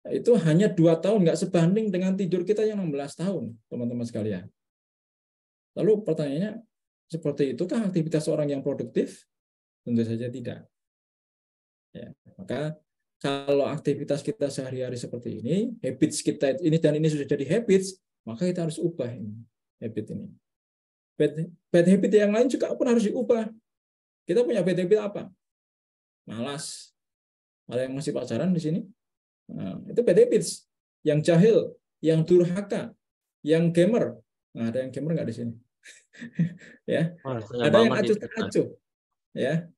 itu hanya 2 tahun, nggak sebanding dengan tidur kita yang 16 tahun, teman-teman sekalian. Lalu pertanyaannya, seperti itukah aktivitas orang yang produktif? Tentu saja tidak. Ya, maka kalau aktivitas kita sehari-hari seperti ini, habits kita ini dan ini sudah jadi habits, maka kita harus ubah ini habit ini. Bad habit yang lain juga pun harus diubah. Kita punya bad habit apa? Malas. Ada yang masih pacaran di sini? Nah, itu bad habits. Yang jahil, yang durhaka, yang gamer. Nah, ada yang gamer nggak di sini? Ya, ada yang acuh-acuh. Ya,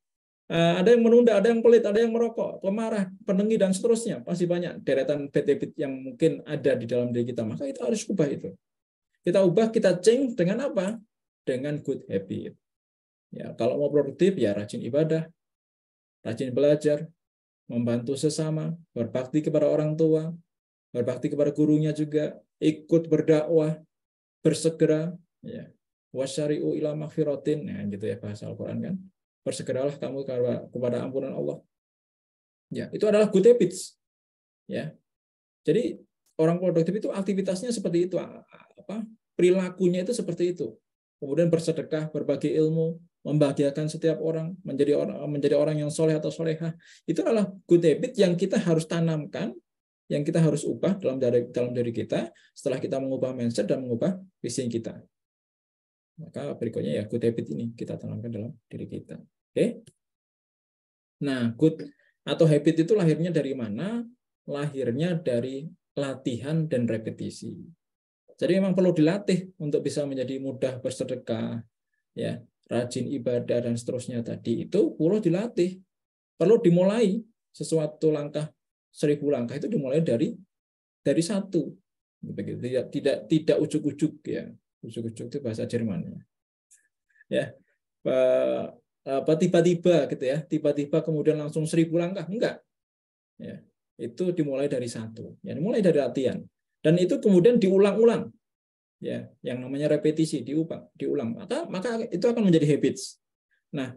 ada yang menunda, ada yang pelit, ada yang merokok, pemarah, penengih dan seterusnya. Pasti banyak deretan bad habit yang mungkin ada di dalam diri kita. Maka itu harus ubah itu. Kita ubah, kita change dengan apa? Dengan good habit. Ya, kalau mau produktif ya rajin ibadah, rajin belajar, membantu sesama, berbakti kepada orang tua, berbakti kepada gurunya juga, ikut berdakwah, bersegera, ya, wasyari'u ila maghfiratin, nah gitu ya bahasa Al-Qur'an kan. Bersegeralah kamu kepada ampunan Allah. Ya, itu adalah good habits. Ya. Jadi orang produktif itu aktivitasnya seperti itu, perilakunya itu seperti itu. Kemudian bersedekah, berbagi ilmu, membahagiakan setiap orang, menjadi orang yang soleh atau solehah. Itu adalah good habit yang kita harus tanamkan, yang kita harus ubah dalam diri kita setelah kita mengubah mindset dan mengubah visi kita. Maka berikutnya ya good habit ini kita tanamkan dalam diri kita. Oke? Nah, good atau habit itu lahirnya dari mana? Lahirnya dari latihan dan repetisi. Jadi memang perlu dilatih untuk bisa menjadi mudah bersedekah, ya, rajin ibadah dan seterusnya tadi itu perlu dilatih, perlu dimulai sesuatu langkah 1000 langkah itu dimulai dari 1, Begitu. Tidak ujuk-ujuk ya. Ujuk-ujuk itu bahasa Jerman ya. Apa tiba-tiba gitu ya. Tiba-tiba kemudian langsung 1000 langkah, enggak. Ya. Itu dimulai dari 1. Ya, dimulai dari latihan. Dan itu kemudian diulang-ulang. Ya, yang namanya repetisi, diulang. Maka itu akan menjadi habits. Nah,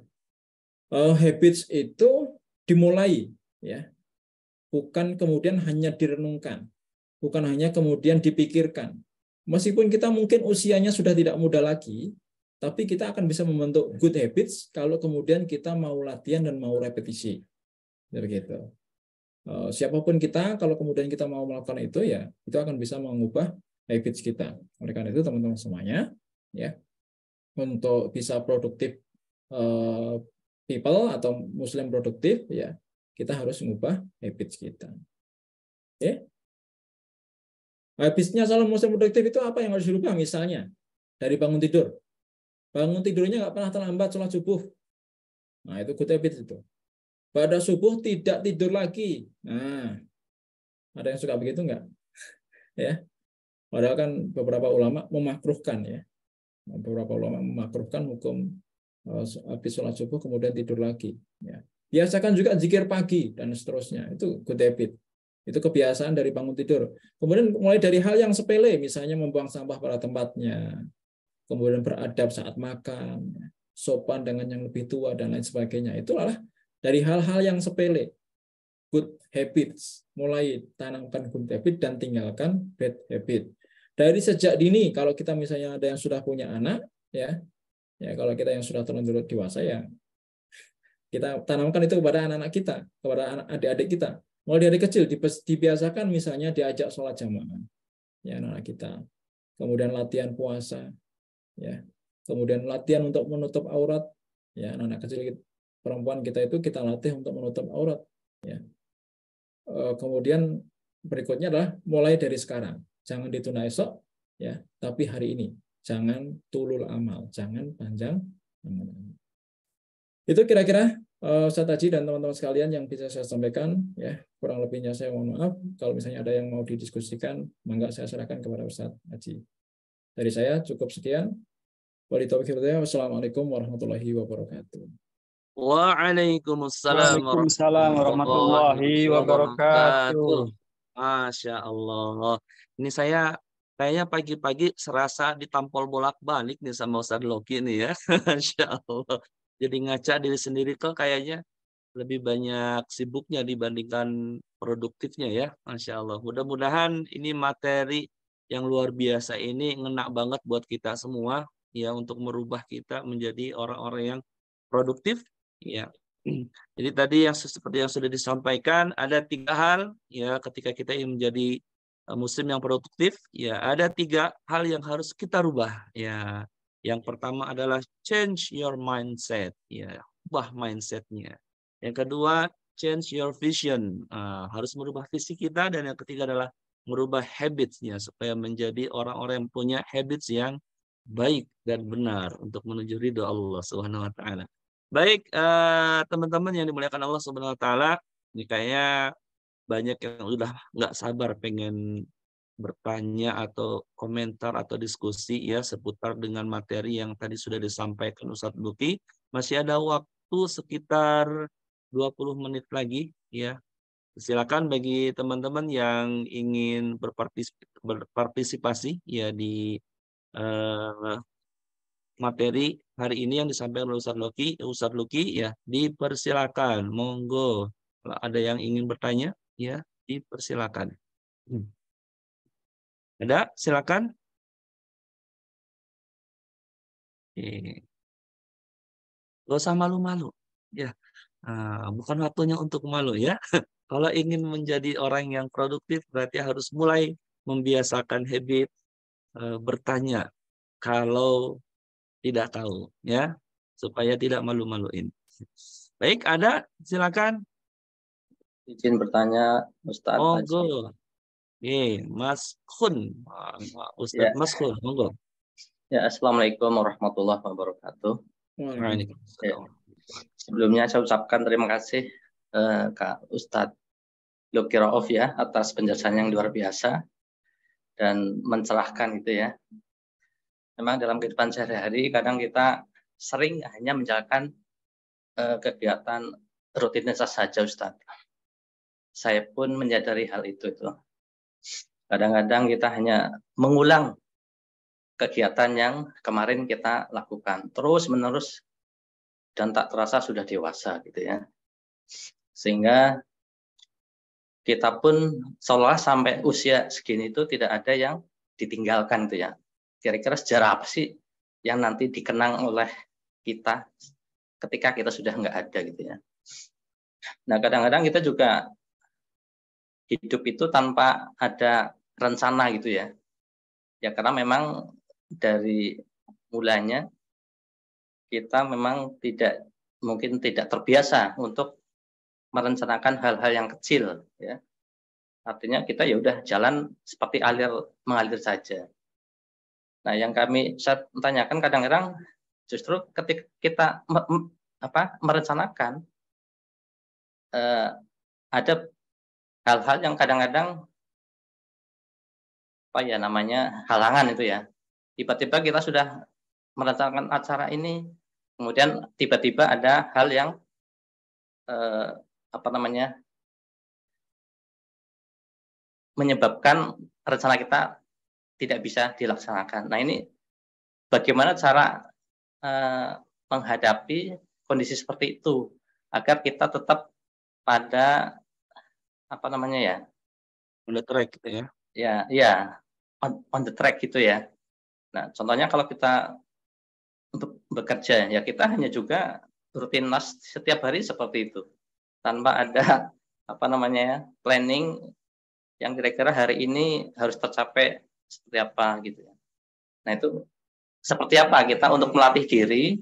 habits itu dimulai ya. Bukan kemudian hanya direnungkan. Bukan hanya kemudian dipikirkan. Meskipun kita mungkin usianya sudah tidak muda lagi, tapi kita akan bisa membentuk good habits kalau kemudian kita mau latihan dan mau repetisi. Begitu. Siapapun kita, kalau kemudian kita mau melakukan itu, ya itu akan bisa mengubah habits kita. Oleh karena itu, teman-teman semuanya, ya untuk bisa produktif people atau Muslim produktif, ya kita harus mengubah habits kita. Oke? Habisnya kalau Muslim produktif itu apa yang harus dirubah? Misalnya dari bangun tidur. Bangun tidurnya nggak pernah terlambat sholat subuh. Nah, itu good habit itu. Pada subuh tidak tidur lagi. Nah, ada yang suka begitu nggak? Ya. Padahal kan beberapa ulama memakruhkan ya. Beberapa ulama memakruhkan hukum habis sholat subuh kemudian tidur lagi. Ya. Biasakan juga zikir pagi dan seterusnya. Itu good habit. Itu kebiasaan dari bangun tidur. Kemudian mulai dari hal yang sepele, misalnya membuang sampah pada tempatnya, kemudian beradab saat makan, sopan dengan yang lebih tua, dan lain sebagainya. Itulah dari hal-hal yang sepele. Good habits. Mulai tanamkan good habit dan tinggalkan bad habit. Dari sejak dini, kalau kita misalnya ada yang sudah punya anak, ya kalau kita yang sudah terlanjur dewasa, ya kita tanamkan itu kepada anak-anak kita, kepada adik-adik kita. Mulai dari kecil dibiasakan misalnya diajak sholat jamaah, ya anak kita. Kemudian latihan puasa, ya. Kemudian latihan untuk menutup aurat, ya anak-anak kecil perempuan kita itu kita latih untuk menutup aurat, ya. Kemudian berikutnya adalah mulai dari sekarang, jangan ditunda esok, ya, tapi hari ini. Jangan tulul amal, jangan panjang amal. Itu kira-kira Ustaz Haji dan teman-teman sekalian yang bisa saya sampaikan, ya. Kurang lebihnya saya mohon maaf. Kalau misalnya ada yang mau didiskusikan, mangga saya serahkan kepada Ustaz Haji. Dari saya cukup sekian. Wassalamualaikum warahmatullahi wabarakatuh. Waalaikumsalam Waalaikumsalam warahmatullahi wabarakatuh. Masya Allah. Ini saya kayaknya pagi-pagi serasa ditampol bolak-balik nih sama Ustadz Loki nih ya. Masya Allah. Jadi ngaca diri sendiri kok kayaknya lebih banyak sibuknya dibandingkan produktifnya ya. Masya Allah. Mudah-mudahan ini materi yang luar biasa ini ngena banget buat kita semua ya, untuk merubah kita menjadi orang-orang yang produktif ya. Jadi tadi yang seperti yang sudah disampaikan, ada 3 hal ya ketika kita ingin menjadi muslim yang produktif ya, ada 3 hal yang harus kita rubah ya. Yang pertama adalah change your mindset ya, ubah mindsetnya. Yang kedua, change your vision, harus merubah visi kita. Dan yang ketiga adalah merubah habits-nya supaya menjadi orang-orang yang punya habits yang baik dan benar untuk menuju ridho Allah Subhanahu wa taala. Baik, teman-teman yang dimuliakan Allah Subhanahu wa taala, ini kayaknya banyak yang udah nggak sabar pengen bertanya atau komentar atau diskusi ya seputar dengan materi yang tadi sudah disampaikan Ustadz Luki. Masih ada waktu sekitar 20 menit lagi ya. Silakan bagi teman-teman yang ingin berpartisipasi ya di materi hari ini yang disampaikan oleh Ustadz Luki ya, dipersilakan. Monggo. Kalau ada yang ingin bertanya ya, dipersilakan. Ada? Silakan. Gak usah malu-malu. Ya, bukan waktunya untuk malu ya. Kalau ingin menjadi orang yang produktif, berarti harus mulai membiasakan habit bertanya kalau tidak tahu, ya, supaya tidak malu-maluin. Baik, ada? Silakan. Izin bertanya, Ustadz Haji. Monggo. Mas Khun, Ustadz Mas Khun, monggo. Ya, Assalamualaikum warahmatullahi wabarakatuh. Waalaikumsalam. Sebelumnya saya ucapkan terima kasih Kak Ustadz Luki Rauf ya atas penjelasan yang luar biasa. dan mencerahkan gitu ya. Memang dalam kehidupan sehari-hari kadang kita sering hanya menjalankan kegiatan rutinitas saja, Ustadz. Saya pun menyadari hal itu. Kadang-kadang kita hanya mengulang kegiatan yang kemarin kita lakukan terus-menerus dan tak terasa sudah dewasa gitu ya. Sehingga kita pun seolah sampai usia segini itu tidak ada yang ditinggalkan itu ya. Kira-kira sejarah apa sih yang nanti dikenang oleh kita ketika kita sudah nggak ada gitu ya. Nah kadang-kadang kita juga hidup itu tanpa ada rencana gitu ya. Ya karena memang dari mulanya kita memang mungkin tidak terbiasa untuk merencanakan hal-hal yang kecil ya. Artinya kita ya udah jalan seperti mengalir saja. Nah, yang saya tanyakan kadang-kadang justru ketika kita merencanakan ada hal-hal yang kadang-kadang halangan itu ya. Tiba-tiba kita sudah merencanakan acara ini, kemudian tiba-tiba ada hal yang menyebabkan rencana kita tidak bisa dilaksanakan. Nah ini bagaimana cara menghadapi kondisi seperti itu agar kita tetap pada on the track gitu ya. Ya, on the track gitu ya. Nah, contohnya kalau kita untuk bekerja ya kita hanya juga rutinitas setiap hari seperti itu. Tanpa ada planning yang kira-kira hari ini harus tercapai seperti apa gitu ya. Nah, itu seperti apa kita untuk melatih diri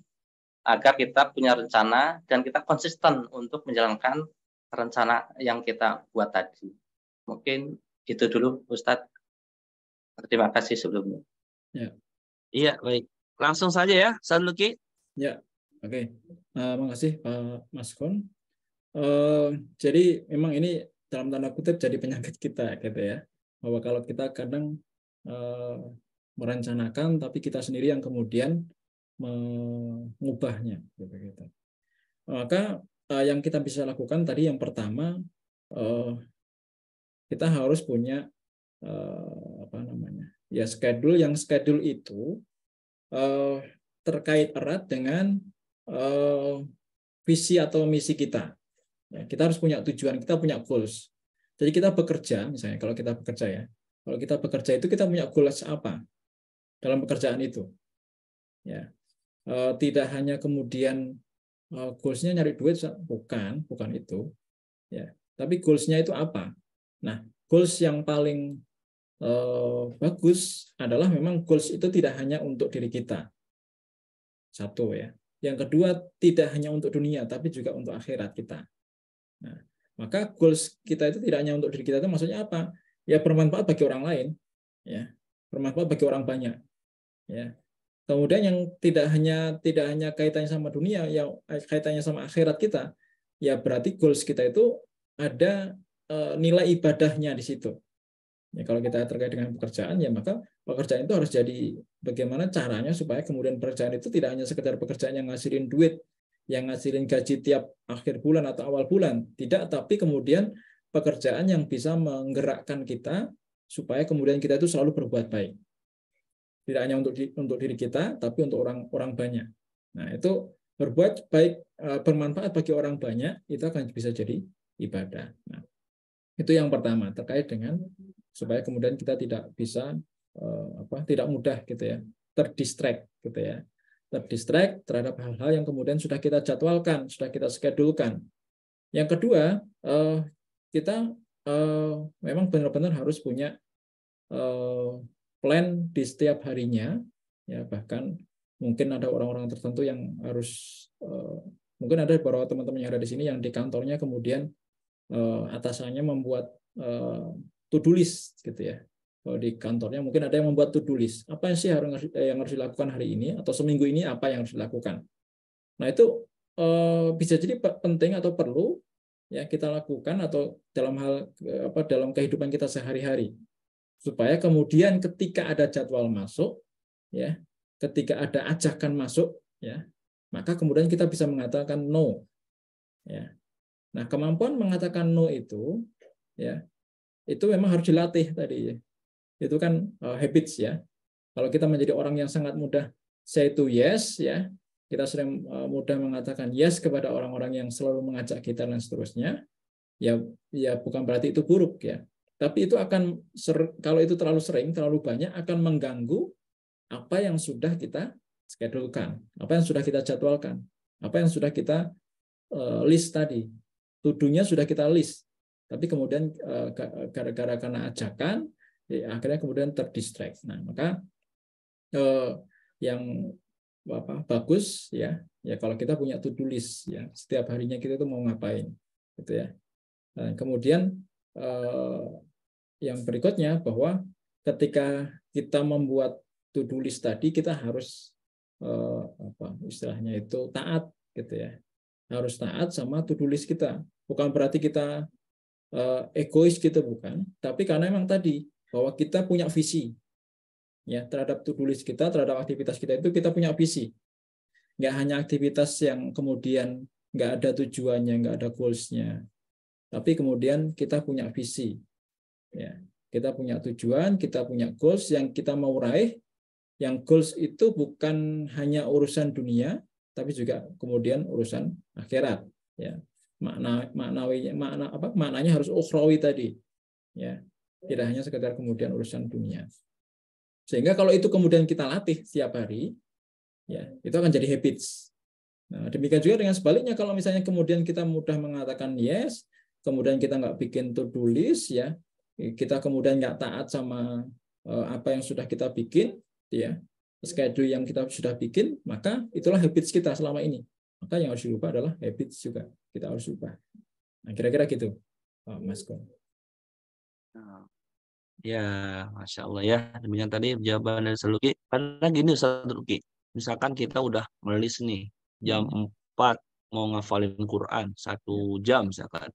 agar kita punya rencana dan kita konsisten untuk menjalankan rencana yang kita buat tadi. Mungkin itu dulu Ustadz. Terima kasih sebelumnya. Ya. Iya, baik. Langsung saja ya, Sanluki. Ya, oke. Makasih Pak Mas Kon. Jadi memang ini dalam tanda kutip jadi penyakit kita gitu ya. Bahwa kalau kita kadang merencanakan tapi kita sendiri yang kemudian mengubahnya gitu. Maka yang kita bisa lakukan tadi yang pertama kita harus punya schedule itu terkait erat dengan visi atau misi kita. Ya, kita harus punya tujuan, kita punya goals. Jadi kita bekerja, misalnya kalau kita bekerja itu kita punya goals apa dalam pekerjaan itu. Ya, tidak hanya kemudian goals-nya nyari duit, bukan itu. Ya, tapi goals-nya itu apa? Nah, goals yang paling bagus adalah memang goals itu tidak hanya untuk diri kita. Satu ya. Yang kedua, tidak hanya untuk dunia, tapi juga untuk akhirat kita. Nah, maka goals kita itu tidak hanya untuk diri kita, itu maksudnya apa? Ya bermanfaat bagi orang lain, ya, bermanfaat bagi orang banyak, ya. Kemudian yang tidak hanya kaitannya sama dunia, yang kaitannya sama akhirat kita, ya berarti goals kita itu ada nilai ibadahnya di situ. Ya, kalau kita terkait dengan pekerjaan, ya maka pekerjaan itu harus jadi bagaimana caranya supaya kemudian pekerjaan itu tidak hanya sekedar pekerjaan yang ngasilin duit, yang ngasilin gaji tiap akhir bulan atau awal bulan, tidak, tapi kemudian pekerjaan yang bisa menggerakkan kita supaya kemudian kita itu selalu berbuat baik. Tidak hanya untuk diri kita, tapi untuk orang banyak. Nah, itu berbuat baik, bermanfaat bagi orang banyak, itu akan bisa jadi ibadah. Nah, itu yang pertama terkait dengan supaya kemudian kita tidak bisa tidak mudah gitu ya, terdistract gitu ya. Terdistract terhadap hal-hal yang kemudian sudah kita jadwalkan, sudah kita schedulekan. Yang kedua, kita memang benar-benar harus punya plan di setiap harinya, ya, bahkan mungkin ada orang-orang tertentu yang harus mungkin ada beberapa teman-teman yang ada di sini yang di kantornya kemudian atasannya membuat to-do list gitu ya. Kalau di kantornya mungkin ada yang membuat to-do list. Apa sih yang harus dilakukan hari ini atau seminggu ini, apa yang harus dilakukan. Nah, itu bisa jadi penting atau perlu ya kita lakukan atau dalam kehidupan kita sehari-hari. supaya kemudian ketika ada jadwal masuk, ya, ketika ada ajakan masuk, ya, maka kemudian kita bisa mengatakan no, ya. Nah, kemampuan mengatakan no itu, ya, itu memang harus dilatih tadi, ya. Itu kan habits, ya. Kalau kita menjadi orang yang sangat mudah say to yes, ya, kita sering mudah mengatakan yes kepada orang-orang yang selalu mengajak kita dan seterusnya, ya bukan berarti itu buruk, ya. Tapi itu akan kalau itu terlalu sering, terlalu banyak, akan mengganggu apa yang sudah kita schedulekan, apa yang sudah kita jadwalkan, apa yang sudah kita list tadi. To-do-nya sudah kita list, tapi kemudian gara-gara karena ajakan, ya, akhirnya kemudian terdistract. Nah, maka yang bagus, ya kalau kita punya to-do list, ya, setiap harinya kita itu mau ngapain, gitu ya. Dan kemudian yang berikutnya bahwa ketika kita membuat to-do list tadi, kita harus istilahnya itu taat, gitu ya. Harus taat sama to-do list kita. Bukan berarti kita egois gitu, bukan. Tapi karena memang tadi bahwa kita punya visi, ya, terhadap to-do list kita, terhadap aktivitas kita itu kita punya visi. Nggak hanya aktivitas yang kemudian nggak ada tujuannya, nggak ada goals-nya. Tapi kemudian kita punya visi. Ya, kita punya tujuan, kita punya goals yang kita mau raih. Yang goals itu bukan hanya urusan dunia, tapi juga kemudian urusan akhirat. Ya, maknanya harus ukhrawi tadi. Ya, tidak hanya sekedar kemudian urusan dunia. Sehingga kalau itu kemudian kita latih setiap hari, ya, itu akan jadi habits. Nah, demikian juga dengan sebaliknya, kalau misalnya kemudian kita mudah mengatakan yes, kemudian kita nggak bikin to-do list, ya, kita kemudian nggak taat sama apa yang sudah kita bikin, ya, schedule yang kita sudah bikin, maka itulah habits kita selama ini. Maka yang harus dirubah adalah habits juga, kita harus ubah. Nah, kira-kira gitu, Mas Kon. Ya, Masya Allah, ya. Demikian tadi jawaban dari Saluki. Karena gini Ustaz Luki, misalkan kita udah melis nih, jam 4 mau ngafalin Quran, 1 jam misalkan.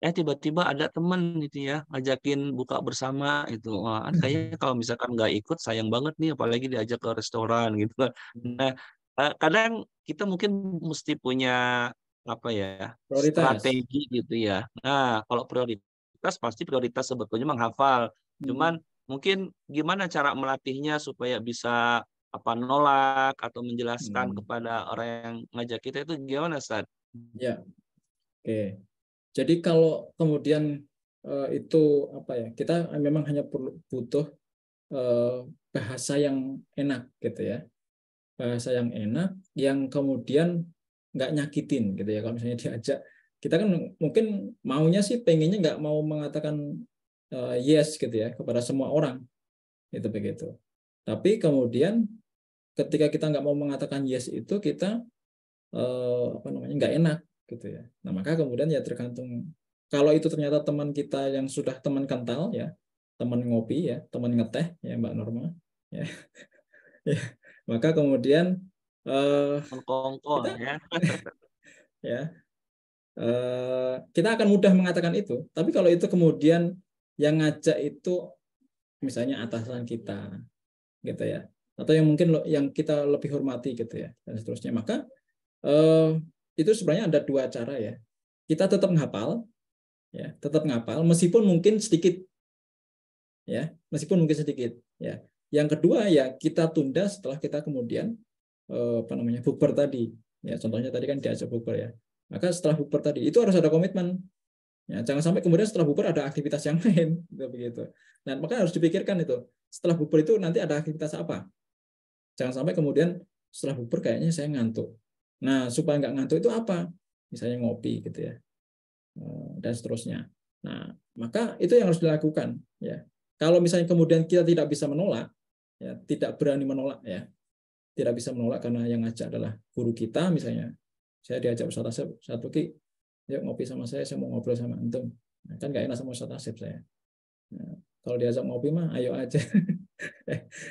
Tiba-tiba ada teman gitu ya, ngajakin buka bersama itu. Wah, kayaknya kalau misalkan nggak ikut sayang banget nih, apalagi diajak ke restoran gitu kan. Nah, kadang kita mungkin mesti punya apa ya, Prioritas. strategi gitu ya. Nah, kalau prioritas pasti prioritas sebetulnya menghafal. Cuman mungkin gimana cara melatihnya supaya bisa nolak atau menjelaskan kepada orang yang ngajak kita itu gimana, Ustaz? Ya, oke. Jadi kalau kemudian itu kita memang hanya butuh bahasa yang enak, gitu ya. Bahasa yang enak, yang kemudian nggak nyakitin, gitu ya. Kalau misalnya diajak, kita kan mungkin maunya sih pengennya nggak mau mengatakan yes, gitu ya, kepada semua orang, itu begitu. Tapi kemudian ketika kita nggak mau mengatakan yes itu, kita nggak enak, gitu ya. Nah, maka kemudian ya tergantung, kalau itu ternyata teman kita yang sudah teman kental, ya, teman ngopi, ya, teman ngeteh, ya, Mbak Norma, ya, ya, maka kemudian Kongkong ya. ya, kita akan mudah mengatakan itu. Tapi kalau itu kemudian yang ngajak itu misalnya atasan kita, gitu ya, atau yang mungkin yang kita lebih hormati, gitu ya, dan seterusnya, maka itu sebenarnya ada dua cara, ya. Kita tetap menghafal, ya, tetap menghafal meskipun mungkin sedikit, ya, meskipun mungkin sedikit, ya. Yang kedua, ya, kita tunda setelah kita kemudian bukber tadi, ya, contohnya tadi kan diajak bukber, ya, maka setelah bukber tadi itu harus ada komitmen, ya, jangan sampai kemudian setelah bukber ada aktivitas yang lain, gitu, begitu. Dan maka harus dipikirkan itu setelah bukber itu nanti ada aktivitas apa, jangan sampai kemudian setelah bukber kayaknya saya ngantuk. Nah, supaya nggak ngantuk itu apa? Misalnya ngopi, gitu ya, dan seterusnya. Nah, maka itu yang harus dilakukan, ya. Kalau misalnya kemudian kita tidak bisa menolak, ya, tidak berani menolak, ya, tidak bisa menolak karena yang ngajak adalah guru kita, misalnya. Saya diajak Ustaz Asep, satu Ki, yuk ngopi sama saya mau ngobrol sama antum. Nah, kan nggak enak sama Ustaz Asep saya. Nah, kalau diajak ngopi mah, ayo aja.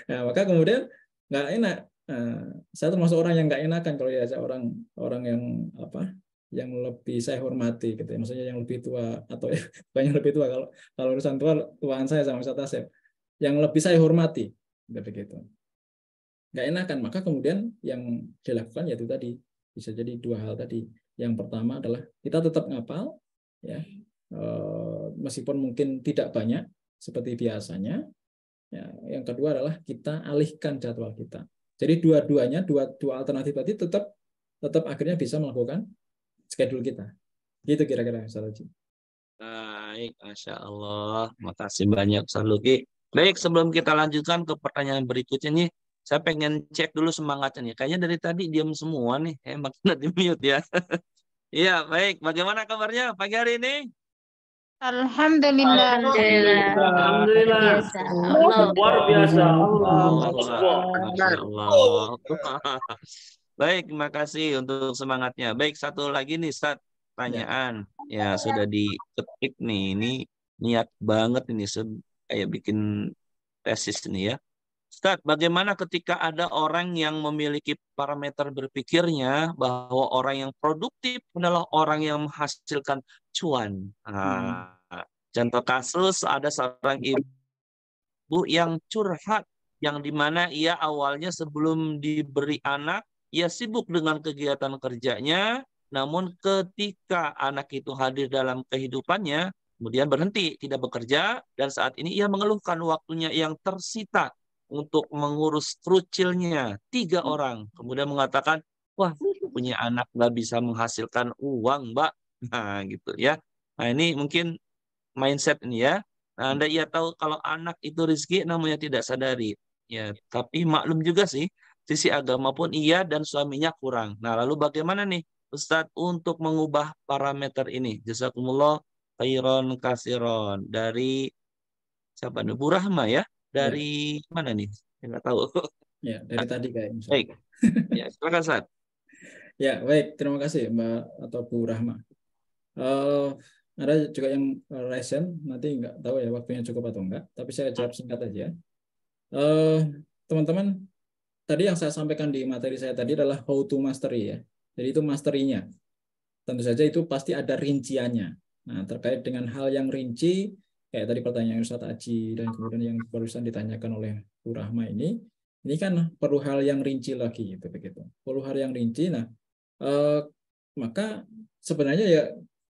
Nah, maka kemudian nggak enak. Saya termasuk orang yang nggak enakan kalau diajak orang yang lebih saya hormati, gitu ya. Maksudnya yang lebih tua, atau bukan yang lebih tua, kalau urusan tua tuaan saya sama Ustaz Asep. yang lebih saya hormati, begitu. Nggak enakan, maka kemudian yang dilakukan yaitu tadi bisa jadi dua hal tadi. Yang pertama adalah kita tetap ngapal, ya, meskipun mungkin tidak banyak seperti biasanya. Ya, yang kedua adalah kita alihkan jadwal kita. Jadi dua-duanya, dua alternatif tadi tetap akhirnya bisa melakukan schedule kita. Gitu kira-kira, Ustaz Haji. Baik, Masya Allah. Makasih banyak, Ustaz Luki. Baik, sebelum kita lanjutkan ke pertanyaan berikutnya nih, saya pengen cek dulu semangatnya nih. Kayaknya dari tadi diam semua nih. Makanya di mute ya. Iya, baik. Bagaimana kabarnya pagi hari ini? Alhamdulillah. Alhamdulillah. Biasa. Allah. Luar biasa. Allahu Akbar. Masya Allah. Baik, terima kasih untuk semangatnya. Baik, satu lagi nih, Ustaz. Pertanyaan. Ya, sudah diketik nih. Ini niat banget ini. Kayak bikin tesis ini ya. Ustaz, bagaimana ketika ada orang yang memiliki parameter berpikirnya bahwa orang yang produktif adalah orang yang menghasilkan cuan. Nah, contoh kasus ada seorang ibu yang curhat, yang dimana ia awalnya sebelum diberi anak, ia sibuk dengan kegiatan kerjanya, namun ketika anak itu hadir dalam kehidupannya, kemudian berhenti, tidak bekerja, dan saat ini ia mengeluhkan waktunya yang tersita untuk mengurus kerucilnya 3 orang. Kemudian mengatakan, wah, punya anak nggak bisa menghasilkan uang, Mbak. Nah, gitu ya. Nah, ini mungkin mindset ini ya. Nah, Anda ia tahu kalau anak itu rezeki namanya tidak sadari. Ya, tapi maklum juga sih, sisi agama pun ia dan suaminya kurang. Nah, lalu bagaimana nih Ustadz untuk mengubah parameter ini? Jazakumullah khairon kasiron. Dari siapa nih? Bu Rahma ya? Dari mana nih? Saya nggak tahu. Ya, dari tadi kayaknya. Baik. Ya, silakan Ustadz. Ya, baik. Terima kasih Mbak atau Bu Rahma. Ada juga yang resen, nanti nggak tahu ya waktunya cukup atau enggak, tapi saya jawab singkat aja. Teman-teman, tadi yang saya sampaikan di materi saya tadi adalah how to mastery ya. Jadi itu masterinya. Tentu saja itu pasti ada rinciannya. Nah, terkait dengan hal yang rinci, kayak tadi pertanyaan Ustadz Aji dan kemudian yang barusan ditanyakan oleh Bu Rahma ini kan perlu hal yang rinci lagi, gitu begitu. Perlu hal yang rinci. Nah, maka sebenarnya ya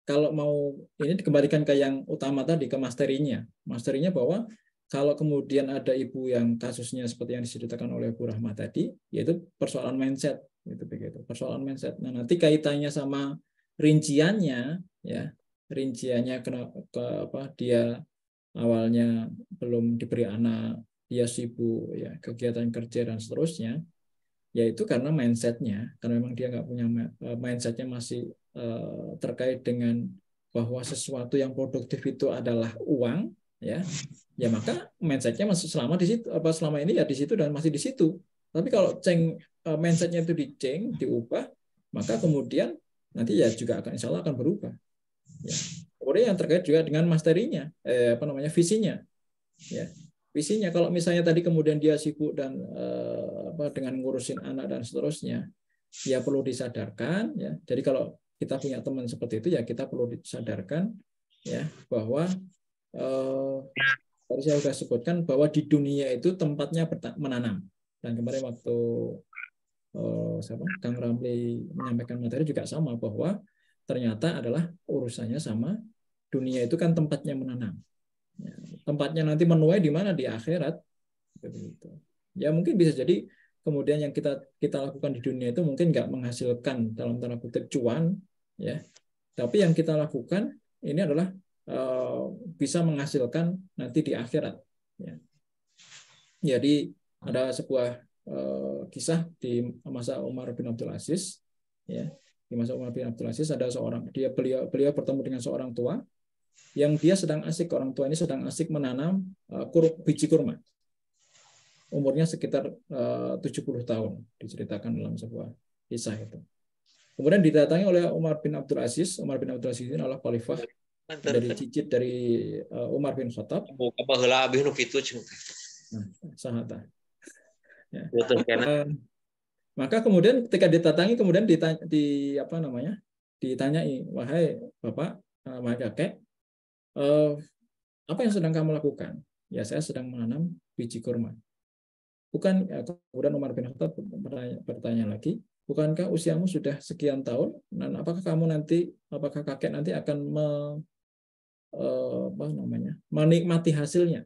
kalau mau ini dikembalikan ke yang utama tadi, ke masterinya. Masterinya bahwa kalau kemudian ada ibu yang kasusnya seperti yang diceritakan oleh Bu Rahma tadi, yaitu persoalan mindset, gitu begitu. Persoalan mindset. Nah, nanti kaitannya sama rinciannya, ya, rinciannya kenapa dia awalnya belum diberi anak, dia sibuk, ya, kegiatan kerja dan seterusnya, yaitu karena mindsetnya, karena memang dia nggak punya mindsetnya masih terkait dengan bahwa sesuatu yang produktif itu adalah uang, ya maka mindsetnya masih selama di situ, selama ini ya di situ dan masih di situ. Tapi kalau mindsetnya itu diubah, maka kemudian nanti ya juga akan insya Allah akan berubah. Ya. Kemudian yang terkait juga dengan masterinya, visinya, ya. Visinya kalau misalnya tadi kemudian dia sibuk dan dengan ngurusin anak dan seterusnya, ya perlu disadarkan, ya. Jadi kalau kita punya teman seperti itu ya kita perlu disadarkan, ya, bahwa tadi saya sudah sebutkan bahwa di dunia itu tempatnya menanam. Dan kemarin waktu Kang Ramli menyampaikan materi juga sama, bahwa ternyata adalah urusannya sama dunia itu kan tempatnya menanam. Ya, tempatnya nanti menuai di mana? Di akhirat. Begitu. Ya mungkin bisa jadi kemudian yang kita lakukan di dunia itu mungkin nggak menghasilkan dalam tanda kutip cuan, ya. Tapi yang kita lakukan ini adalah bisa menghasilkan nanti di akhirat. Ya. Jadi ada sebuah kisah di masa Umar bin Abdul Aziz, ya. Di masa Umar bin Abdul Aziz ada beliau bertemu dengan seorang tua yang dia orang tua ini sedang asik menanam biji kurma. Umurnya sekitar 70 tahun, diceritakan dalam sebuah kisah itu. Kemudian didatangi oleh Umar bin Abdul Aziz. Umar bin Abdul Aziz ini adalah khalifah dari cicit dari Umar bin Khattab. Sahata. Ya. Maka kemudian ketika didatangi, kemudian ditanyai, wahai bapak, wahai kakek, apa yang sedang kamu lakukan? ya saya sedang menanam biji kurma. Bukan, kemudian Umar bin Khattab bertanya lagi, bukankah usiamu sudah sekian tahun, dan apakah kakek nanti akan menikmati hasilnya?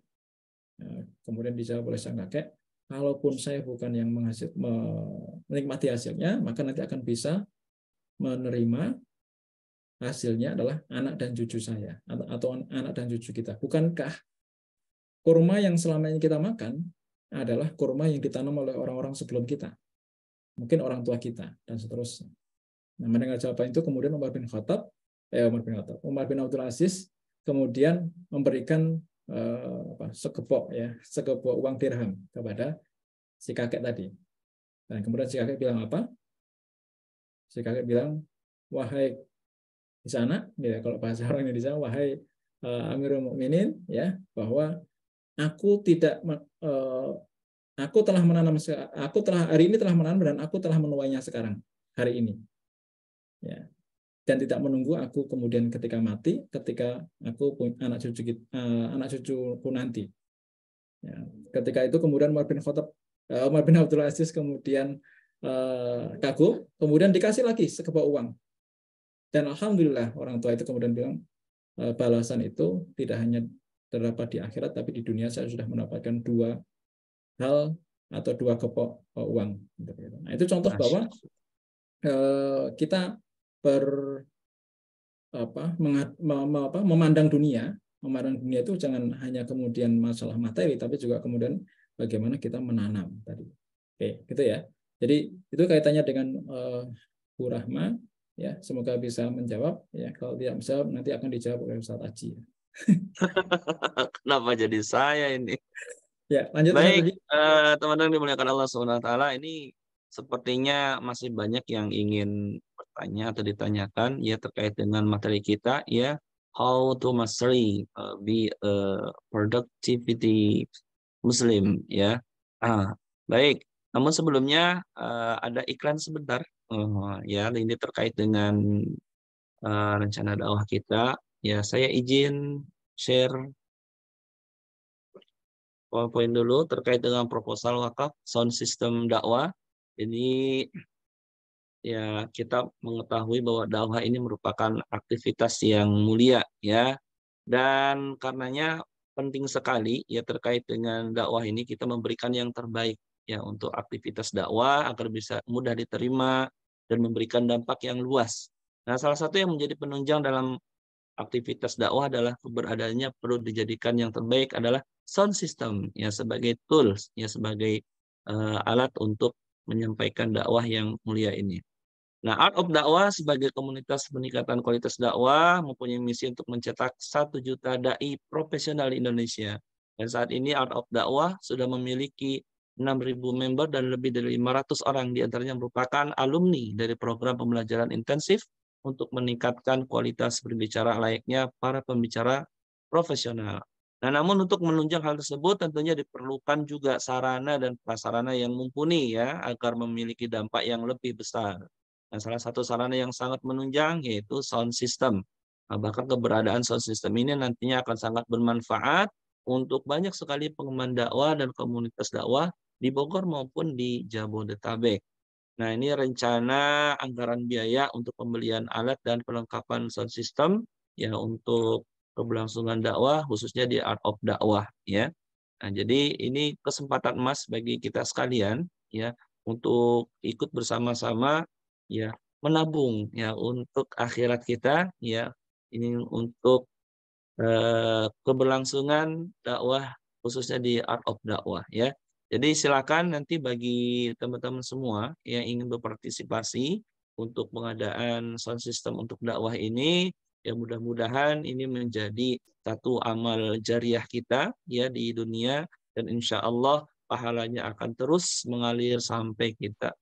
Kemudian dijawab oleh sang kakek, kalaupun saya bukan yang menikmati hasilnya, maka nanti akan bisa menerima hasilnya adalah anak dan cucu saya, atau anak dan cucu kita. Bukankah kurma yang selama ini kita makan adalah kurma yang ditanam oleh orang-orang sebelum kita, mungkin orang tua kita, dan seterusnya. Nah, mendengar jawaban itu, kemudian Umar bin Abdul Aziz kemudian memberikan sekepok uang dirham kepada si kakek tadi. Dan kemudian si kakek bilang apa? Si kakek bilang, wahai di sana, ya, kalau bahasa orang di sana, wahai Amirul Mukminin, ya, bahwa aku hari ini telah menanam dan aku telah menuainya sekarang, hari ini. Ya. Dan tidak menunggu aku kemudian ketika mati, ketika aku anak cucuku nanti. Ya. Ketika itu kemudian Umar bin Abdul Aziz kemudian kagum, kemudian dikasih lagi sekepok uang. Dan alhamdulillah orang tua itu kemudian bilang, balasan itu tidak hanya terdapat di akhirat, tapi di dunia saya sudah mendapatkan 2 hal atau 2 kepok uang. Nah, itu contoh bahwa kita memandang dunia itu jangan hanya kemudian masalah materi, tapi juga kemudian bagaimana kita menanam tadi. Oke, gitu ya. Jadi itu kaitannya dengan Bu Rahma, ya. Semoga bisa menjawab. Ya, kalau tidak bisa nanti akan dijawab oleh Ustaz Aji. Kenapa jadi saya ini? Ya, lanjut. Baik, teman-teman dimuliakan Allah SWT, ini sepertinya masih banyak yang ingin bertanya atau ditanyakan ya terkait dengan materi kita, ya, how to mastery be a productivity Muslim, ya. Baik. Namun sebelumnya ada iklan sebentar, ya, ini terkait dengan rencana dakwah kita. Ya, saya izin share poin dulu terkait dengan proposal wakaf sound system dakwah. Ini ya kita mengetahui bahwa dakwah ini merupakan aktivitas yang mulia, ya. Dan karenanya penting sekali ya terkait dengan dakwah ini kita memberikan yang terbaik ya untuk aktivitas dakwah agar bisa mudah diterima dan memberikan dampak yang luas. Nah, salah satu yang menjadi penunjang dalam aktivitas dakwah adalah keberadaannya perlu dijadikan yang terbaik adalah sound system ya sebagai tools ya sebagai alat untuk menyampaikan dakwah yang mulia ini. Nah, Art of Dakwah sebagai komunitas peningkatan kualitas dakwah mempunyai misi untuk mencetak 1 juta dai profesional di Indonesia. Dan saat ini Art of Dakwah sudah memiliki 6.000 member dan lebih dari 500 orang diantaranya merupakan alumni dari program pembelajaran intensif untuk meningkatkan kualitas berbicara layaknya para pembicara profesional. Nah, namun untuk menunjang hal tersebut tentunya diperlukan juga sarana dan prasarana yang mumpuni ya agar memiliki dampak yang lebih besar. Nah, salah satu sarana yang sangat menunjang yaitu sound system. Nah, bahkan keberadaan sound system ini nantinya akan sangat bermanfaat untuk banyak sekali pengemban dakwah dan komunitas dakwah di Bogor maupun di Jabodetabek. Nah, ini rencana anggaran biaya untuk pembelian alat dan perlengkapan sound system ya untuk keberlangsungan dakwah khususnya di Art of Dakwah ya. Nah, jadi ini kesempatan emas bagi kita sekalian ya untuk ikut bersama-sama ya menabung ya untuk akhirat kita ya. Ini untuk keberlangsungan dakwah khususnya di Art of Dakwah ya. Jadi silakan nanti bagi teman-teman semua yang ingin berpartisipasi untuk pengadaan sound system untuk dakwah ini, ya mudah-mudahan ini menjadi satu amal jariah kita ya di dunia dan insya Allah pahalanya akan terus mengalir sampai kita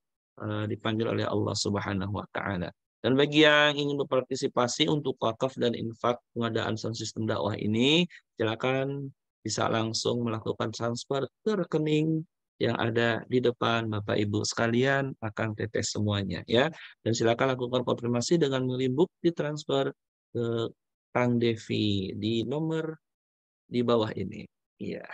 dipanggil oleh Allah Subhanahu wa Ta'ala. Dan bagi yang ingin berpartisipasi untuk wakaf dan infak pengadaan sound system dakwah ini, silakan bisa langsung melakukan transfer ke rekening yang ada di depan Bapak Ibu sekalian, akan tetes semuanya ya. Dan silakan lakukan konfirmasi dengan mengirim bukti transfer ke Kang Devi di nomor di bawah ini. Iya.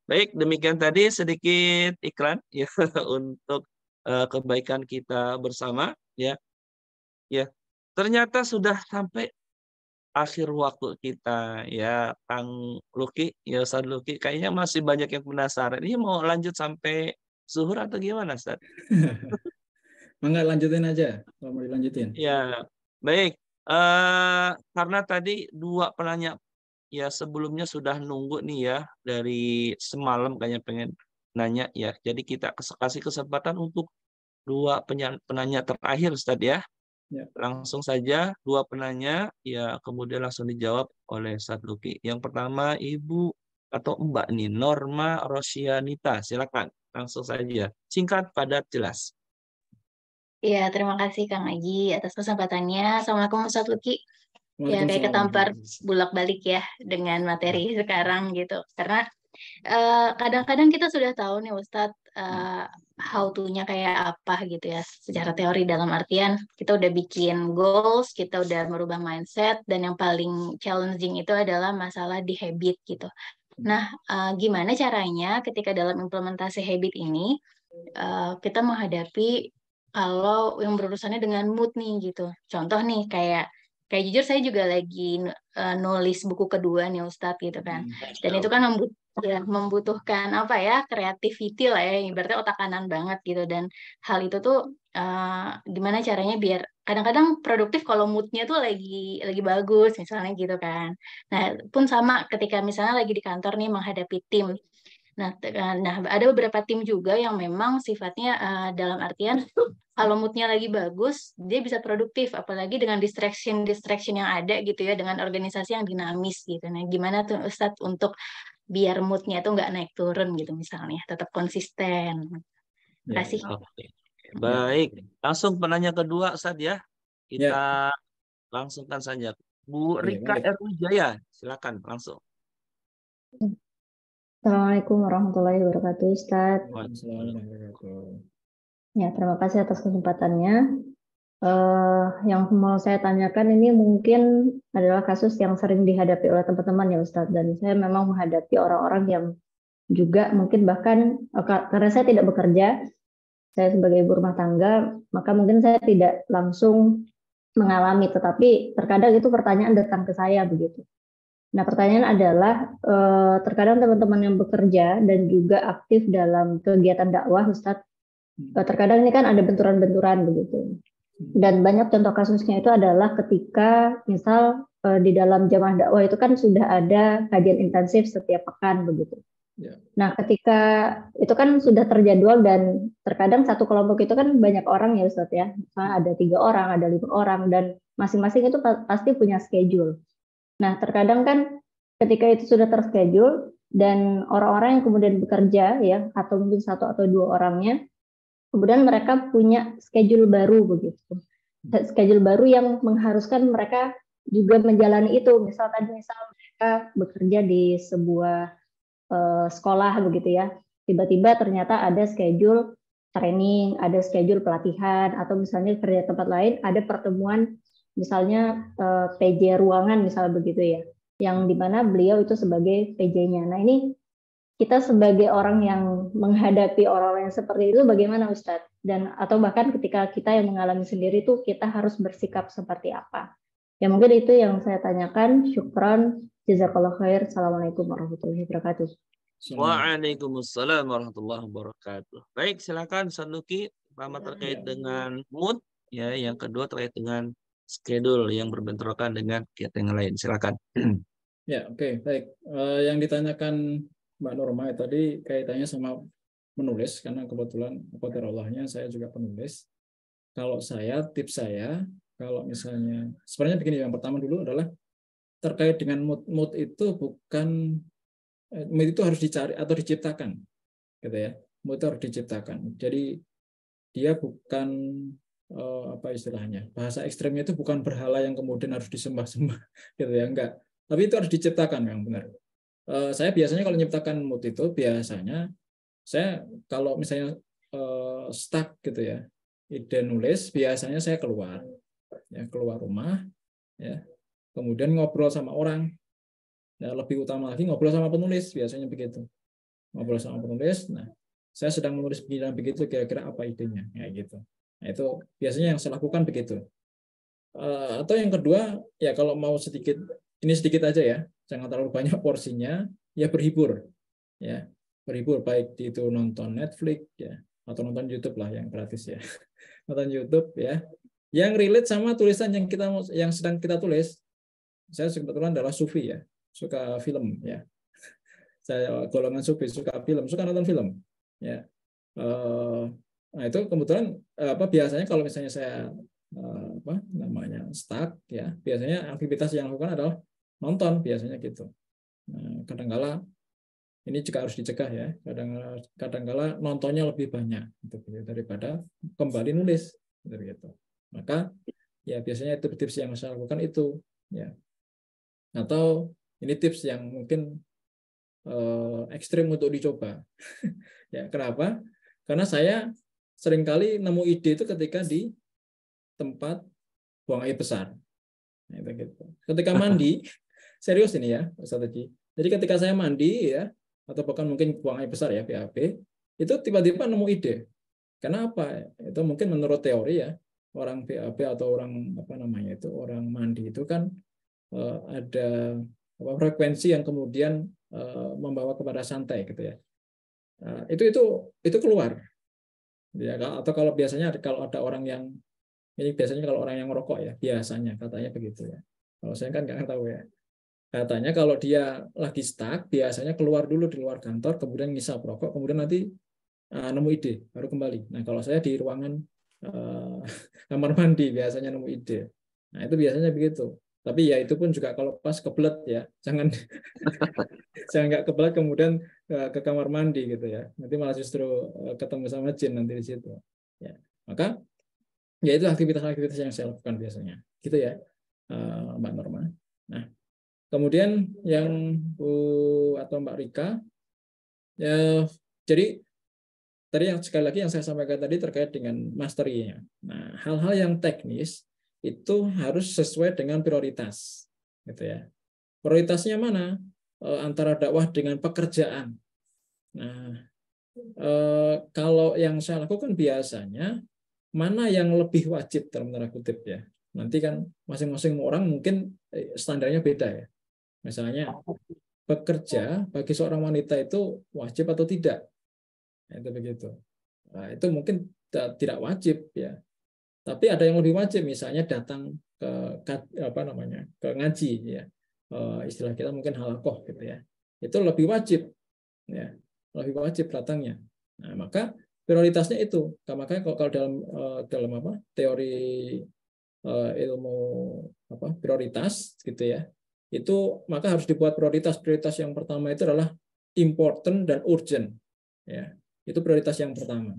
Baik, demikian tadi sedikit iklan ya untuk kebaikan kita bersama ya. Ya. Ternyata sudah sampai akhir waktu kita ya, Kang Luki, ya Ustaz Luki. Kayaknya masih banyak yang penasaran. Ini mau lanjut sampai zuhur atau gimana, Ustaz? Mangga lanjutin aja, kalau mau dilanjutin. Ya, baik. Karena tadi dua penanya ya sebelumnya sudah nunggu nih ya dari semalam kayaknya pengen nanya ya. Jadi kita kasih kesempatan untuk dua penanya terakhir Ustadz ya. Ya. Langsung saja dua penanya ya kemudian langsung dijawab oleh Ustadz Luki. Yang pertama Ibu atau Mbak nih Norma Rosyanita, silakan langsung saja. Singkat, padat, jelas. Ya, terima kasih Kang Aji atas kesempatannya. Assalamualaikum Ustaz Luki. Ya, kayak Waalaikumsalam. ketampar bolak-balik ya dengan materi sekarang gitu. Karena kadang-kadang kita sudah tahu nih Ustadz how to-nya kayak apa gitu ya. Secara teori dalam artian kita udah bikin goals, kita udah merubah mindset, dan yang paling challenging itu adalah masalah di habit gitu. Nah, gimana caranya ketika dalam implementasi habit ini kita menghadapi kalau yang berurusannya dengan mood nih gitu. Contoh nih kayak jujur saya juga lagi nulis buku kedua nih Ustadz gitu kan. Dan itu kan membutuhkan apa ya, creativity lah ya, ibaratnya otak kanan banget gitu. Dan hal itu tuh gimana caranya biar kadang-kadang produktif kalau moodnya tuh lagi bagus misalnya gitu kan. Nah pun sama ketika misalnya lagi di kantor nih menghadapi tim. Nah, ada beberapa tim juga yang memang sifatnya dalam artian kalau moodnya lagi bagus, dia bisa produktif, apalagi dengan distraction yang ada gitu ya, dengan organisasi yang dinamis gitu. Nah, gimana tuh Ustadz untuk biar moodnya tuh nggak naik turun gitu misalnya, tetap konsisten. Terima kasih. Oke. Baik, langsung penanya kedua Ustadz ya. Kita langsungkan saja. Bu Rika Erwijaya, silakan langsung. Assalamualaikum warahmatullahi wabarakatuh, Ustaz. Ya, terima kasih atas kesempatannya. Yang mau saya tanyakan ini mungkin adalah kasus yang sering dihadapi oleh teman-teman ya, Ustaz. Dan saya memang menghadapi orang-orang yang juga mungkin bahkan karena saya tidak bekerja, saya sebagai ibu rumah tangga, maka mungkin saya tidak langsung mengalami, tetapi terkadang itu pertanyaan datang ke saya begitu. Nah, pertanyaan adalah terkadang teman-teman yang bekerja dan juga aktif dalam kegiatan dakwah, Ustadz, terkadang ini kan ada benturan-benturan begitu. Dan banyak contoh kasusnya itu adalah ketika misal di dalam jamaah dakwah itu kan sudah ada kajian intensif setiap pekan begitu. Nah, ketika itu kan sudah terjadwal dan terkadang satu kelompok itu kan banyak orang ya Ustadz ya. Misalnya ada 3 orang, ada 5 orang, dan masing-masing itu pasti punya schedule. Nah, terkadang kan ketika itu sudah terschedule dan orang-orang yang kemudian bekerja ya, atau mungkin 1 atau 2 orangnya, kemudian mereka punya schedule baru begitu. Schedule baru yang mengharuskan mereka juga menjalani itu. Misal mereka bekerja di sebuah sekolah begitu ya. Tiba-tiba ternyata ada schedule training, ada schedule pelatihan, atau misalnya kerja tempat lain ada pertemuan misalnya PJ ruangan misalnya begitu ya, yang dimana beliau itu sebagai PJ-nya. Nah ini kita sebagai orang yang menghadapi orang-orang yang seperti itu bagaimana Ustadz? Dan atau bahkan ketika kita yang mengalami sendiri itu kita harus bersikap seperti apa? Ya mungkin itu yang saya tanyakan. Syukran, jazakallah khair. Assalamualaikum warahmatullahi wabarakatuh. Waalaikumsalam warahmatullahi wabarakatuh. Baik, silakan Ustaz Luki. Pertama terkait dengan mood, ya, yang kedua terkait dengan schedule yang berbentrokan dengan kegiatan yang lain. Silakan. Ya, oke, baik. Yang ditanyakan Mbak Norma tadi kaitannya sama menulis, karena kebetulan qadarallahnya saya juga penulis. Kalau saya, tips saya, kalau misalnya, sebenarnya begini, yang pertama dulu adalah terkait dengan mood. Mood itu bukan, mood itu harus dicari atau diciptakan, gitu ya. Mood itu harus diciptakan. Jadi dia bukan apa istilahnya, bahasa ekstremnya itu bukan berhala yang kemudian harus disembah-sembah, gitu ya, enggak. Tapi itu harus diciptakan yang benar. Saya biasanya kalau menciptakan mood itu biasanya saya kalau misalnya stuck gitu ya, ide nulis, biasanya saya keluar rumah, ya, kemudian ngobrol sama orang, Nah, lebih utama lagi ngobrol sama penulis, biasanya begitu. Ngobrol sama penulis, nah saya sedang menulis begini dan begitu, kira-kira apa idenya, kayak gitu. Nah, itu biasanya yang saya lakukan begitu. Atau yang kedua, ya kalau mau sedikit, ini sedikit aja ya, jangan terlalu banyak porsinya, ya berhibur, ya berhibur, baik itu nonton Netflix ya, atau nonton YouTube lah yang gratis ya, nonton YouTube ya, yang relate sama tulisan yang sedang kita tulis. Saya kebetulan adalah sufi ya, suka film ya. Saya golongan sufi, suka film, suka nonton film. Ya. Nah itu kebetulan biasanya kalau misalnya saya stuck ya, biasanya aktivitas yang lakukan adalah nonton biasanya gitu. Nah, kadang-kala ini juga harus dicegah ya. Kadang-kala nontonnya lebih banyak gitu, daripada kembali nulis gitu. Maka ya biasanya itu tips yang saya lakukan itu ya. Atau ini tips yang mungkin ekstrim untuk dicoba. Ya, kenapa? Karena saya seringkali nemu ide itu ketika di tempat buang air besar. Nah, gitu. Ketika mandi, serius ini ya, Ustaz Haji. Jadi ketika saya mandi ya, atau bahkan mungkin buang air besar ya, BAB, itu tiba-tiba nemu ide. Kenapa? Itu mungkin menurut teori ya, orang BAB atau orang orang mandi itu kan ada frekuensi yang kemudian membawa kepada santai gitu ya. Itu keluar. Ya, atau kalau biasanya kalau ada orang yang ini biasanya kalau orang yang merokok ya, biasanya katanya begitu ya. Kalau saya kan nggak tahu ya. Katanya kalau dia lagi stuck, biasanya keluar dulu di luar kantor, kemudian ngisap rokok, kemudian nanti nemu ide, baru kembali. Nah kalau saya di ruangan kamar mandi biasanya nemu ide. Nah itu biasanya begitu. Tapi ya itu pun juga kalau pas kebelet ya, jangan nggak kebelet kemudian ke kamar mandi gitu ya. Nanti malah justru ketemu sama jin nanti di situ. Ya. Maka ya itu aktivitas-aktivitas yang saya lakukan biasanya. Gitu ya, Mbak Norma. Nah, kemudian yang Bu atau Mbak Rika, ya, jadi tadi yang sekali lagi yang saya sampaikan tadi terkait dengan masterinya. Nah, hal-hal yang teknis itu harus sesuai dengan prioritas, gitu ya. Prioritasnya mana? Antara dakwah dengan pekerjaan. Nah, kalau yang saya lakukan biasanya mana yang lebih wajib dalam tanda kutip ya. Nanti kan masing-masing orang mungkin standarnya beda ya. Misalnya bekerja bagi seorang wanita itu wajib atau tidak. Itu begitu. Nah, itu mungkin tidak wajib ya. Tapi ada yang lebih wajib, misalnya datang ke ke ngaji ya. Istilah kita mungkin halakoh gitu ya. Itu lebih wajib ya. Lebih wajib datangnya. Nah, maka prioritasnya itu. Makanya kalau dalam teori ilmu prioritas gitu ya. Itu maka harus dibuat prioritas. Prioritas yang pertama itu adalah important dan urgent ya. Itu prioritas yang pertama.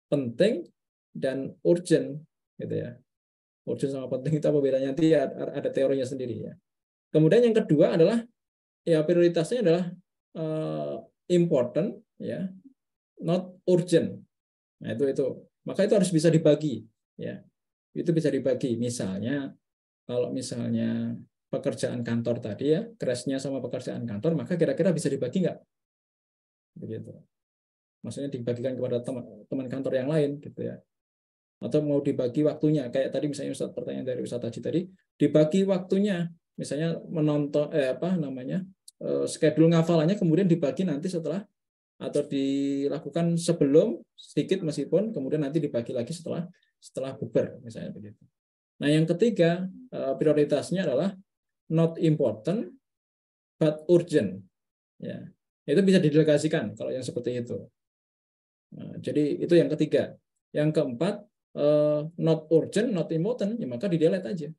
Penting dan urgent gitu ya. Urgent sama penting itu apa bedanya? Nanti ada teorinya sendiri ya. Kemudian yang kedua adalah ya prioritasnya adalah important ya, not urgent. Nah, itu. Maka itu harus bisa dibagi ya. Itu bisa dibagi. Misalnya kalau misalnya pekerjaan kantor tadi ya, crashnya sama pekerjaan kantor, maka kira-kira bisa dibagi nggak? Begitu. Maksudnya dibagikan kepada teman kantor yang lain gitu ya. Atau mau dibagi waktunya, kayak tadi misalnya pertanyaan dari Ustaz Haji tadi, dibagi waktunya, misalnya menonton schedule ngafalannya kemudian dibagi nanti setelah atau dilakukan sebelum sedikit meskipun kemudian nanti dibagi lagi setelah bubar misalnya begitu. Nah, yang ketiga prioritasnya adalah not important but urgent. Ya. Itu bisa didelegasikan kalau yang seperti itu. Nah, jadi itu yang ketiga. Yang keempat not urgent, not important, ya maka di-delete aja.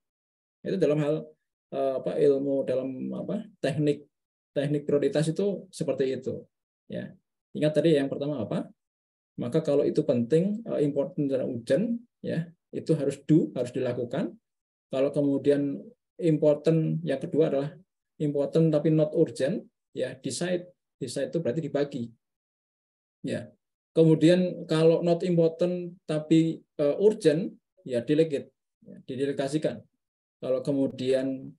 Itu dalam hal ilmu dalam teknik prioritas itu seperti itu. Ya. Ingat tadi yang pertama apa? Maka kalau itu penting, important dan urgent, ya itu harus dilakukan. Kalau kemudian important yang kedua adalah important tapi not urgent, ya decide itu berarti dibagi. Ya. Kemudian kalau not important tapi urgent, ya delegate, ya, didelegasikan. Kalau kemudian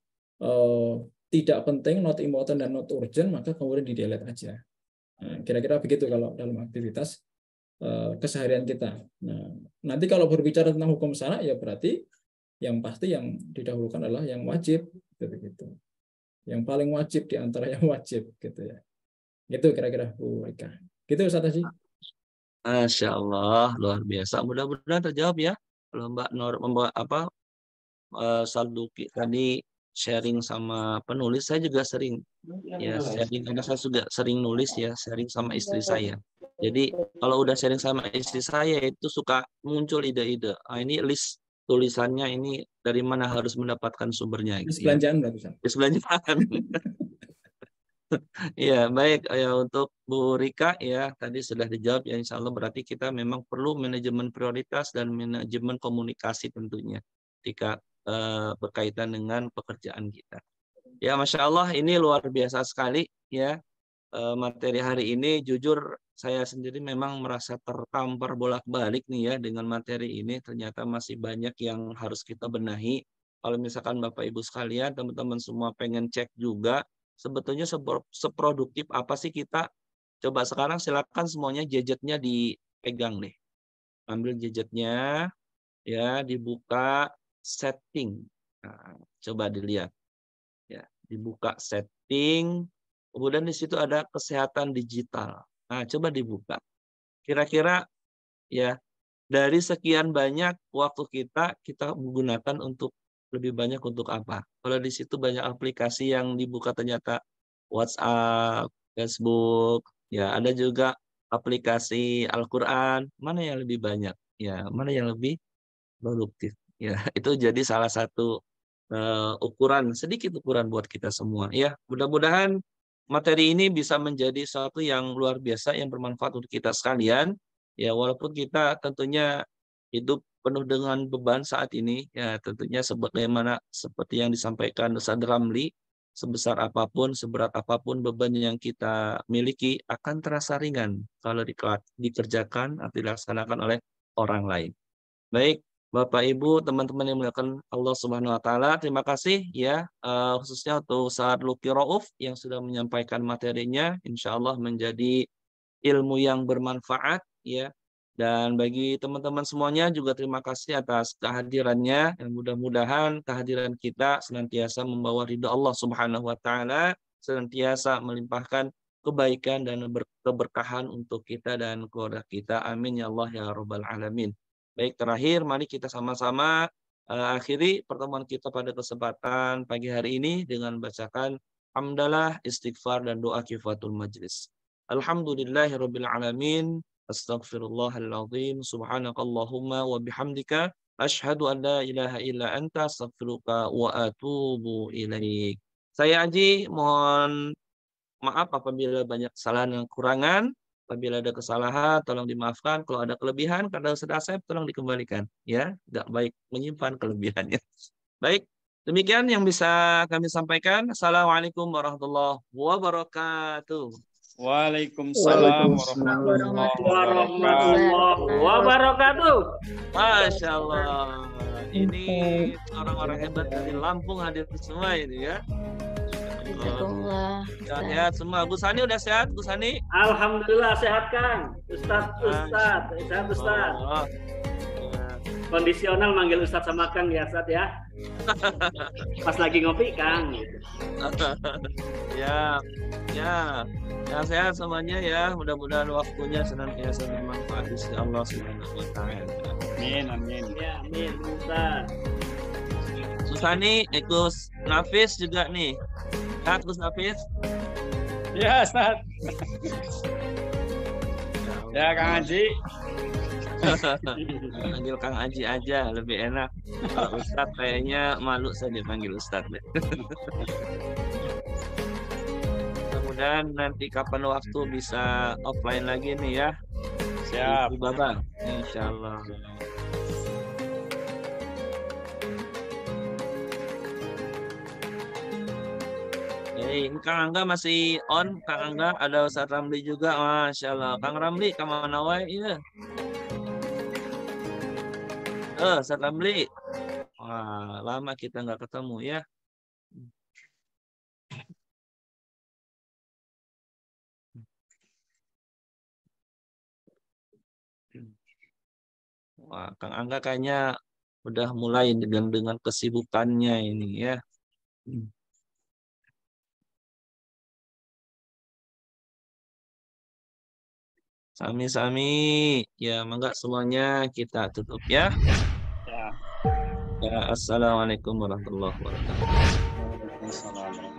tidak penting, not important dan not urgent, maka kemudian di delete aja. Nah, kira-kira begitu kalau dalam aktivitas keseharian kita. Nah, nanti kalau berbicara tentang hukum syara, ya berarti yang pasti yang didahulukan adalah yang wajib, gitu. Yang paling wajib di antara yang wajib, gitu ya. Itu kira-kira Bu Rika. Gitu Ustaz Haji. Masya Allah, luar biasa. Mudah-mudahan terjawab ya. Kalau Mbak Nur membawa Salduki tadi sharing sama penulis, saya juga sering ya sharing karena saya juga sering nulis ya, sharing sama istri saya. Jadi kalau udah sharing sama istri saya itu suka muncul ide-ide. Ini list tulisannya ini dari mana harus mendapatkan sumbernya List gitu ya. belanjaan berarti Ustaz. List belanjaan. Ya, baik ya untuk Bu Rika ya tadi sudah dijawab ya, insya Allah berarti kita memang perlu manajemen prioritas dan manajemen komunikasi tentunya ketika berkaitan dengan pekerjaan kita. Ya, Masya Allah ini luar biasa sekali ya materi hari ini. Jujur saya sendiri memang merasa tertampar bolak-balik nih ya dengan materi ini. Ternyata masih banyak yang harus kita benahi. Kalau misalkan Bapak Ibu sekalian, teman-teman semua pengen cek juga sebetulnya seproduktif apa sih kita. Coba sekarang silakan semuanya gadgetnya dipegang deh. Ambil gadgetnya ya, dibuka setting. Nah, coba dilihat. Ya, dibuka setting. Kemudian di situ ada kesehatan digital. Nah, coba dibuka. Kira-kira ya dari sekian banyak waktu kita menggunakan untuk lebih banyak untuk apa? Kalau di situ banyak aplikasi yang dibuka ternyata WhatsApp, Facebook, ya ada juga aplikasi Al-Quran. Mana yang lebih banyak? Ya, mana yang lebih produktif? Ya, itu jadi salah satu sedikit ukuran buat kita semua. Ya, mudah-mudahan materi ini bisa menjadi sesuatu yang luar biasa yang bermanfaat untuk kita sekalian. Ya, walaupun kita tentunya hidup penuh dengan beban saat ini, ya tentunya sebagaimana seperti yang disampaikan Ustaz Ramli, sebesar apapun, seberat apapun beban yang kita miliki akan terasa ringan kalau dikerjakan atau dilaksanakan oleh orang lain. Baik, Bapak Ibu, teman-teman yang dimuliakan Allah Subhanahu wa taala, terima kasih ya khususnya untuk Ustaz Luki Rauf yang sudah menyampaikan materinya, insya Allah menjadi ilmu yang bermanfaat ya. Dan bagi teman-teman semuanya juga terima kasih atas kehadirannya, dan mudah-mudahan kehadiran kita senantiasa membawa ridha Allah Subhanahu wa taala, senantiasa melimpahkan kebaikan dan keberkahan untuk kita dan keluarga kita. Amin ya Allah ya rabbal alamin. Baik, terakhir mari kita sama-sama akhiri pertemuan kita pada kesempatan pagi hari ini dengan bacakan hamdalah, istighfar dan doa kifatul majlis. Alhamdulillahirabbil alamin. Astaghfirullahaladzim. Subhanakallahumma wa bihamdika asyhadu an la ilaha illa anta astaghfiruka wa atubu ilaik. Saya Aji mohon maaf apabila banyak kesalahan dan kekurangan. Apabila ada kesalahan tolong dimaafkan. Kalau ada kelebihan karena sudah Asep tolong dikembalikan ya. Enggak baik menyimpan kelebihannya. Baik, demikian yang bisa kami sampaikan. Assalamualaikum warahmatullahi wabarakatuh. Waalaikumsalam warahmatullahi Wabarakatuh. Masya Allah. Ini orang-orang hebat dari Lampung hadir semua ini ya. Jazakumullah. Sehat semua. Gus Hani udah sehat, Gus Hani? Alhamdulillah sehat Kang. Sehat Ustaz. Oh. Kondisional manggil Ustaz sama Kang ya Ustaz ya. Pas lagi ngopi Kang. Ya. Yang sehat semuanya ya. Mudah-mudahan waktunya senantiasa bermanfaat di sisi Allah Subhanahu wa taala. Amin. Ya, amin Ustaz. Susani, Gus Nafis juga nih. Sehat Gus Nafis? Ya, Ustaz. Ya, Kang Haji. Panggil Kang Haji aja lebih enak. Kalau Ustadz kayaknya malu saya dipanggil Ustadz. Mudah-mudahan nanti kapan waktu bisa offline lagi nih ya. Siap. Bapak, insya Allah. Hey, Kang Angga masih on. Kang Angga ada Ustadz Ramli juga. Masya Allah. Kang Ramli, kemana wae? Iya. Ustadz Ramli. Wah, lama kita nggak ketemu ya. Wah, Kang Angga kayaknya udah mulai dengan kesibukannya ini ya. Sami-sami. Ya, mangga semuanya kita tutup ya. Ya. Ya, assalamualaikum warahmatullahi wabarakatuh. Waalaikumsalam.